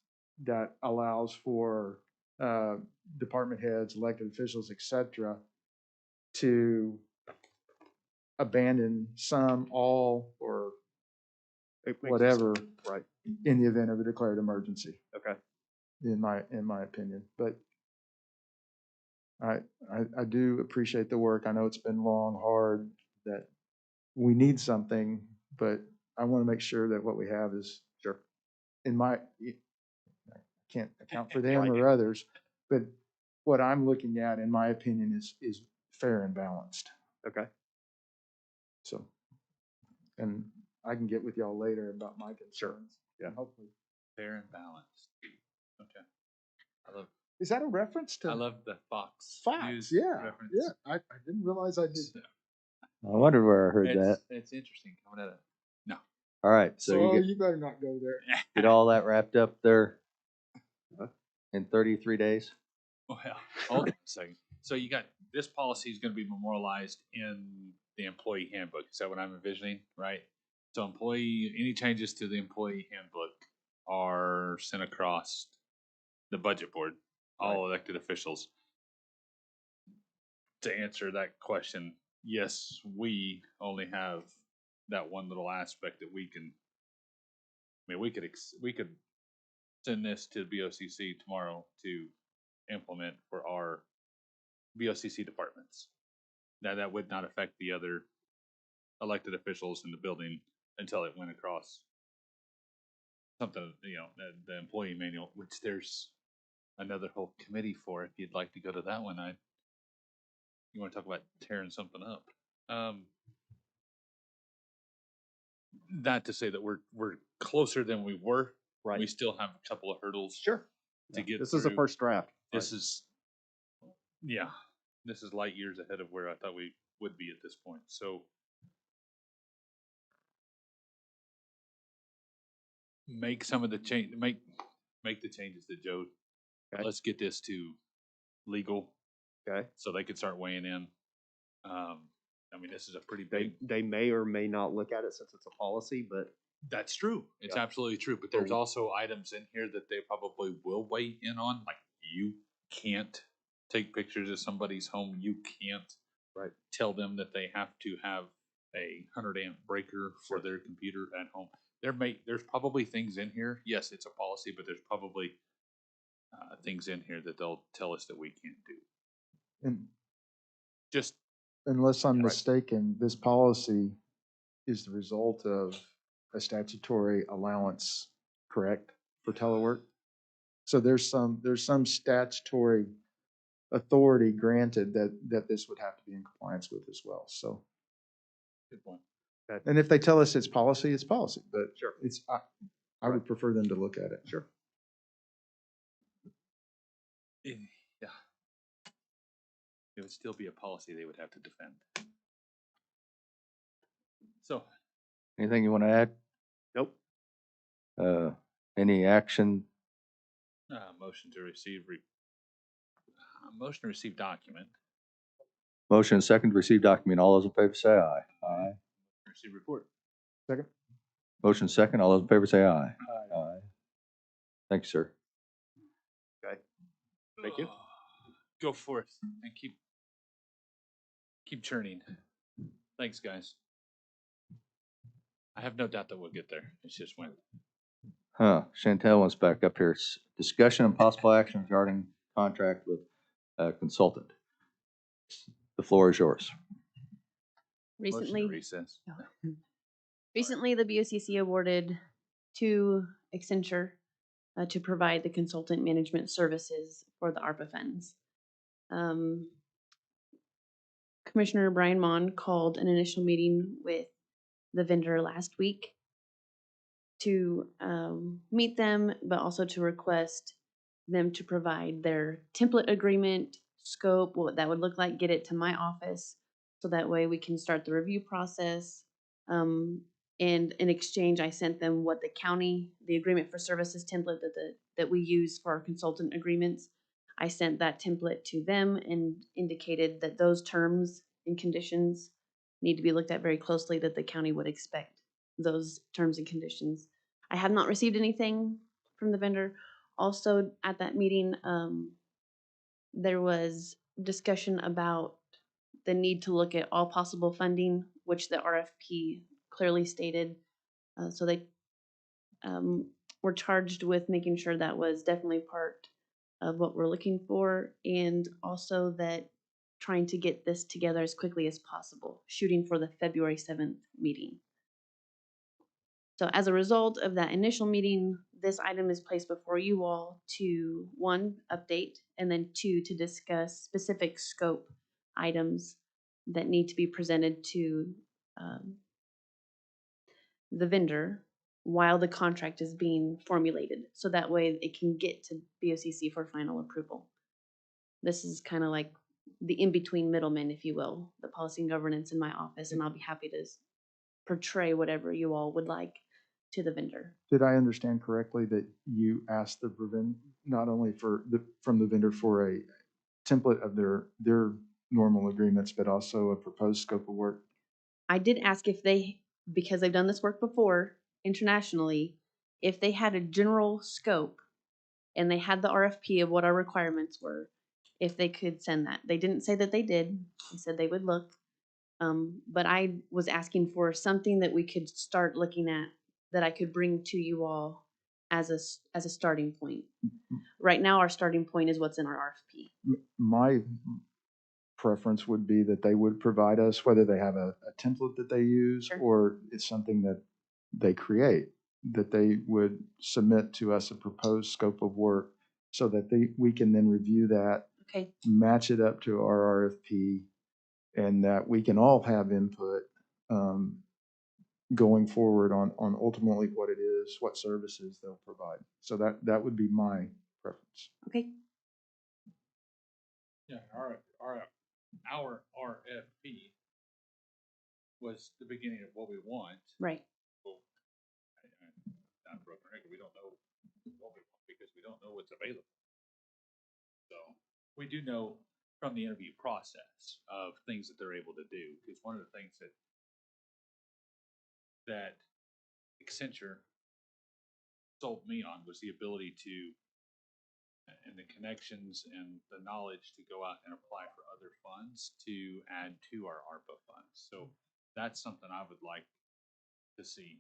that allows for department heads, elected officials, et cetera, to abandon some, all, or whatever, Right. in the event of a declared emergency. Okay. In my opinion, but I do appreciate the work. I know it's been long, hard, that we need something, but I want to make sure that what we have is, Sure. I can't account for them or others, but what I'm looking at, in my opinion, is fair and balanced. Okay. So, and I can get with y'all later about my concerns. Sure. Yeah. Hopefully. Fair and balanced. Okay. Is that a reference to? I love the Fox. Fox, News yeah, reference. yeah. I didn't realize I did. So, I wondered where I heard that. It's interesting coming out of. No. All right, so So you you better not go there. get all that wrapped up there Huh? in 33 days? Well, hold on a second. So you got, this policy is gonna be memorialized in the employee handbook. Is that what I'm envisioning, right? So any changes to the employee handbook are sent across the budget board, all elected officials. To answer that question, yes, we only have that one little aspect that we can, I mean, we could send this to BOCC tomorrow to implement for our BOCC departments. Now, that would not affect the other elected officials in the building until it went across something, the employee manual, which there's another whole committee for. If you'd like to go to that one, you want to talk about tearing something up. Not to say that we're closer than we were. Right. We still have a couple of hurdles. Sure. To get This is the through. first draft. This is light years ahead of where I thought we would be at this point. So make some of the change, make the changes that Joe. Okay. Let's get this to legal. Okay. So they can start weighing in. I mean, this is a pretty They big. they may or may not look at it since it's a policy, but That's true. It's Yeah. absolutely true. But there's also items in here that they probably will weigh in on. Like, you can't take pictures of somebody's home. You can't Right. tell them that they have to have a 100 amp breaker for their computer at home. There's probably things in here. Yes, it's a policy, but there's probably things in here that they'll tell us that we can't do. And Just unless I'm Right. mistaken, this policy is the result of a statutory allowance, correct, for telework? So there's some statutory authority granted that this would have to be in compliance with as well, so. good point. And if they tell us it's policy, but Sure. I would prefer them to look at it. Sure. Yeah. It would still be a policy they would have to defend. So, Anything you want to add? Nope. Any action? motion to receive, motion to receive document, Motion second to receive document. All those in favor say aye. Aye. receive report. Second? Motion second. All those in favor say aye. Aye. Thank you, sir. Okay. Thank you. Go forth and keep churning. Thanks, guys. I have no doubt that we'll get there. It's just when. Chantel wants back up here. Discussion and possible action regarding contract with consultant. The floor is yours. Motion to Recently, recess. recently the BOCC awarded to Accenture to provide the consultant management services for the ARPA funds. Commissioner Brian Mon called an initial meeting with the vendor last week to meet them, but also to request them to provide their template agreement, scope, what that would look like, get it to my office, so that way we can start the review process. And in exchange, I sent them what the agreement for services template that we use for our consultant agreements. I sent that template to them and indicated that those terms and conditions need to be looked at very closely, that the county would expect those terms and conditions. I have not received anything from the vendor. Also, at that meeting, there was discussion about the need to look at all possible funding, which the RFP clearly stated. So they were charged with making sure that was definitely part of what we're looking for, and also that trying to get this together as quickly as possible, shooting for the February 7th meeting. So as a result of that initial meeting, this item is placed before you all to, 1, update, and then 2, to discuss specific scope items that need to be presented to the vendor while the contract is being formulated. So that way it can get to BOCC for final approval. This is kind of like the in-between middleman, if you will, the policy and governance in my office, and I'll be happy to portray whatever you all would like to the vendor. Did I understand correctly that you asked not only from the vendor for a template of their normal agreements, but also a proposed scope of work? I did ask if they, because they've done this work before internationally, if they had a general scope and they had the RFP of what our requirements were, if they could send that. They didn't say that they did. They said they would look. But I was asking for something that we could start looking at, that I could bring to you all as a starting point. Right now, our starting point is what's in our RFP. My preference would be that they would provide us, whether they have a template that they use Sure. or it's something that they create, that they would submit to us a proposed scope of work so that we can then review that, Okay. match it up to our RFP, and that we can all have input going forward on ultimately what it is, what services they'll provide. So that would be my preference. Okay. Yeah, our RFP was the beginning of what we want. Right. Well, not broken record, we don't know what we want because we don't know what's available. So we do know from the interview process of things that they're able to do. Because one of the things that Accenture sold me on was the ability to, and the connections and the knowledge to go out and apply for other funds to add to our ARPA funds. So That's something I would like to see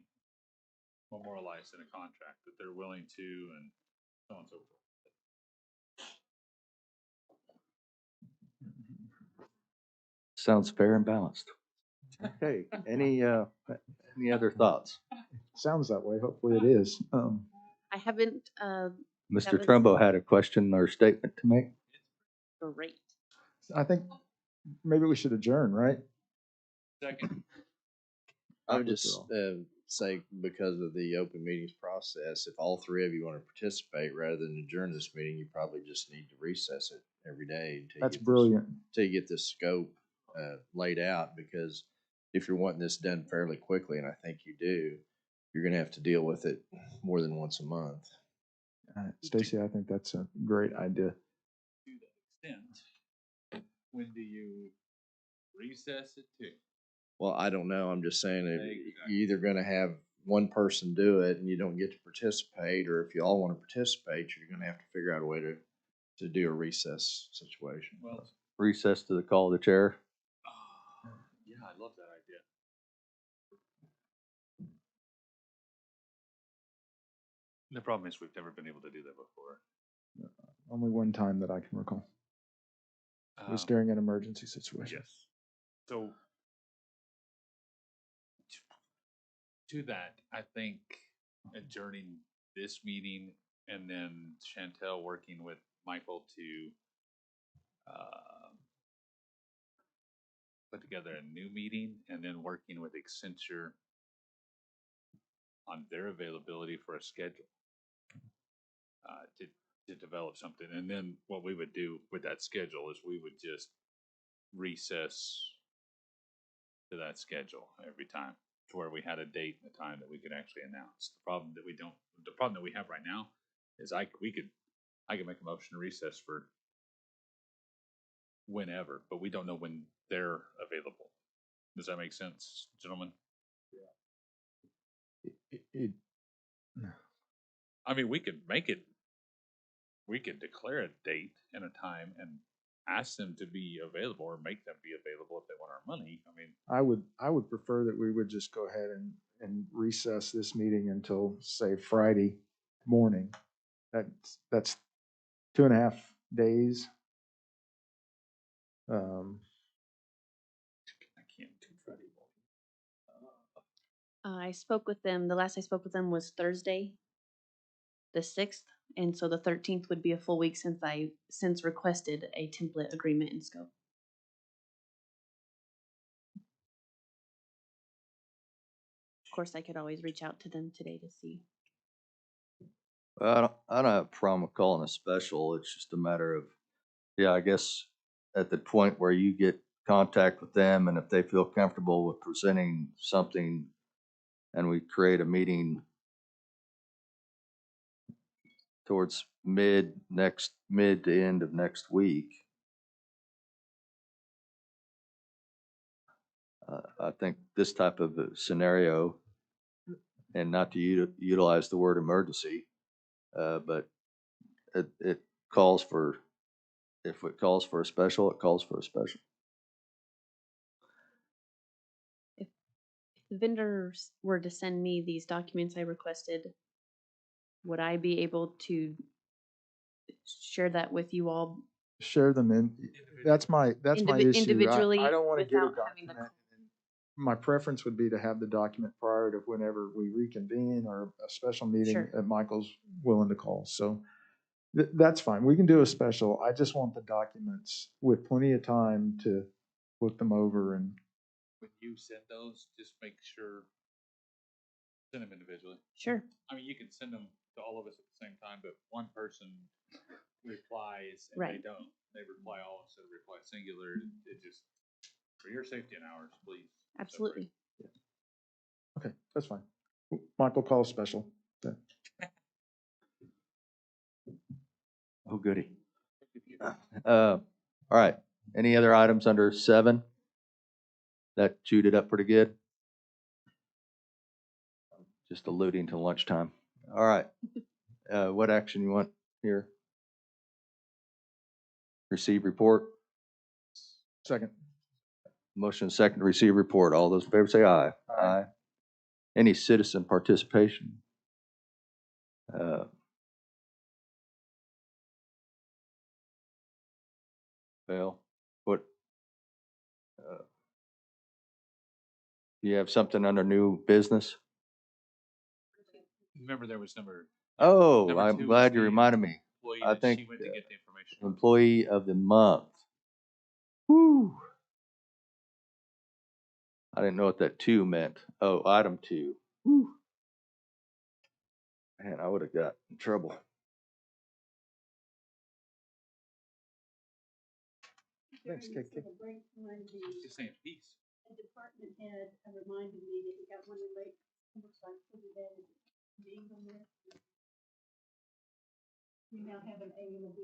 memorialized in a contract, that they're willing to, and so on and so forth. Sounds fair and balanced. Okay, any other thoughts? Sounds that way. Hopefully it is. I haven't, Mr. was- Trumbo had a question or statement to make. great. I think maybe we should adjourn, right? Second, I would After just all. say, because of the open meetings process, if all three of you want to participate rather than adjourn this meeting, you probably just need to recess it every day until That's you get brilliant. until you get this scope laid out. Because if you're wanting this done fairly quickly, and I think you do, you're going to have to deal with it more than once a month. Stacy, I think that's a great idea. to that extent, when do you recess it to? Well, I don't know. I'm just saying that Exactly. you're either going to have one person do it and you don't get to participate, or if you all want to participate, you're going to have to figure out a way to do a recess situation. Well, Recess to the call of the chair. yeah, I love that idea. The problem is we've never been able to do that before. Only one time that I can recall. It was Um, during an emergency situation. Yes. So to that, I think adjourning this meeting and then Chantel working with Michael to put together a new meeting, and then working with Accenture on their availability for a schedule to develop something. And then what we would do with that schedule is we would just recess to that schedule every time, to where we had a date and a time that we could actually announce. The problem that we have right now is I could make a motion to recess for whenever, but we don't know when they're available. Does that make sense, gentlemen? I mean, we could declare a date and a time and ask them to be available, or make them be available if they want our money. I mean, I would prefer that we would just go ahead and recess this meeting until, say, Friday morning. That's 2.5 days. I can't do Friday morning. I spoke with them, the last I spoke with them was Thursday, the 6th, and so the 13th would be a full week since I requested a template agreement and scope. Of course, I could always reach out to them today to see. I don't have a problem with calling a special. It's just a matter of, yeah, I guess at the point where you get contact with them, and if they feel comfortable with presenting something, and we create a meeting towards mid to end of next week. I think this type of a scenario, and not to utilize the word emergency, but it calls for, if it calls for a special, it calls for a special. If the vendors were to send me these documents I requested, would I be able to share that with you all Share them in. That's my issue. individually I don't want to get a without having to document. My preference would be to have the document prior to whenever we reconvene, or a special meeting Sure. that Michael's willing to call. So that's fine. We can do a special. I just want the documents with plenty of time to look them over. And When you send those, just make sure, send them individually. Sure. I mean, you can send them to all of us at the same time, but one person replies and Right. they reply all instead of reply singular. It just, for your safety and ours, please. Absolutely. okay, that's fine. Michael, call a special. Yeah. Oh, goody. All right. Any other items under 7? That chewed it up pretty good. Just alluding to lunchtime. All right. What action you want here? Receive report. Second. Motion second to receive report. All those in favor say aye. Aye. Any citizen participation? Well, what? You have something under new business? Remember, there was number. Oh, number I'm 2 was glad you the reminded me. employee I that think she went to get the information on. Employee of the month. Whew. I didn't know what that 2 meant. Oh, item 2. Whew. Man, I would have got in trouble. Thanks, During KK. the civil break time, Just saying peace. the department head reminded me that he got one in late. Looks like pretty bad. Being on there. We now have an A and a B.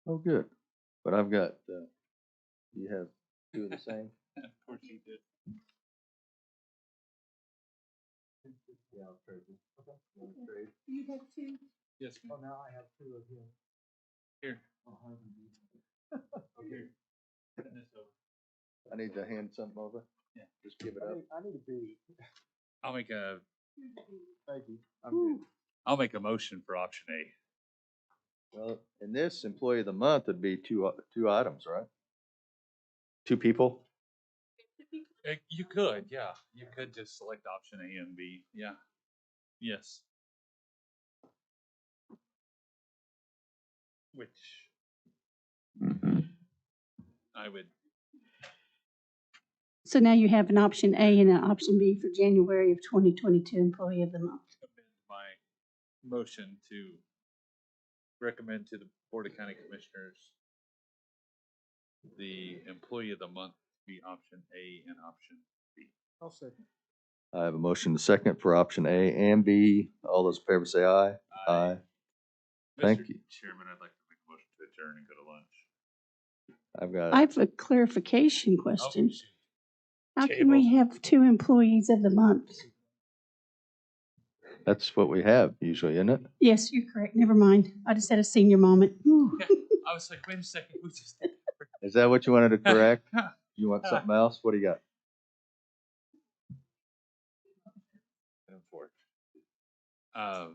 Oh, good. But I've got, you have 2 of the same? Of course he did. Yeah, I'll trade you. Okay. You have 2. Yes, ma'am. now I have 2 of him. Here. Okay. Here. Send this over. I need to hand something over? Yeah. Just give it up. I need a B. I'll make a, Thank you. I'll make a motion for option A. Well, in this, employee of the month would be 2 items, right? 2 people? You could, yeah. You could just select option A and B. Yeah. Yes. Which I would So now you have an option A and an option B for January of 2022 employee of the month. amend my motion to recommend to the Board of County Commissioners the employee of the month be option A and option B. I'll second. I have a motion to second for option A and B. All those in favor say aye. Aye. Thank Mr. you. Chairman, I'd like to make a motion to adjourn and go to lunch. I've got. I have a clarification Oh, question. shoot. How can we Table. have 2 employees of the month? That's what we have usually, isn't it? Yes, you're correct. Never mind. I just had a senior moment. Whew. Yeah, I was like, wait a second, we just. Is that what you wanted to correct? You want something else? What do you got? Uh,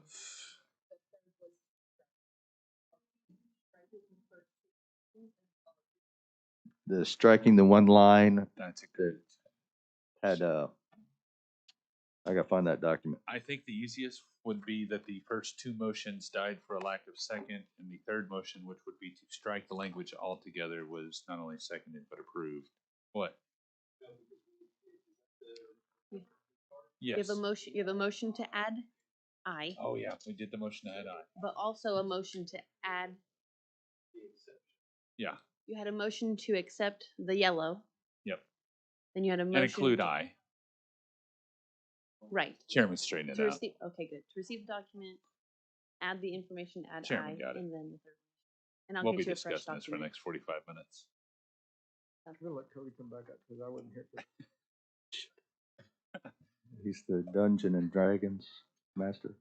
The striking the one line that's a that good. had, I gotta find that document. I think the easiest would be that the first 2 motions died for a lack of second, and the third motion, which would be to strike the language altogether, was not only seconded but approved. What? You Yes. have a motion, you have a motion to add I, Oh, yeah, we did the motion to add I. but also a motion to add, Yeah, you had a motion to accept the yellow, yep. then you had a And motion. include I. Right. Chairman straightened To it out. receive, okay, good. To receive the document, add the information, add Chairman I, got it. and then the third. And I'll We'll be get you a fresh discussing this for the document. next 45 minutes. I'm gonna let Cody come back up because I wasn't here. He's the Dungeon and Dragons master.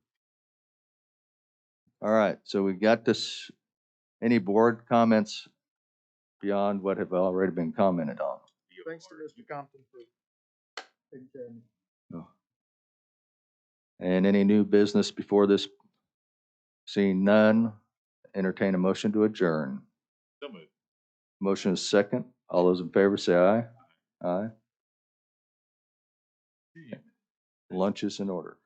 All right, so we got this. Any board comments beyond what have already been commented on? Thanks to Mr. Compton for taking care of me. No. And any new business before this? Seeing none, entertain a motion to adjourn. So moved. Motion is second. All those in favor say aye. Aye. Lunch is in order.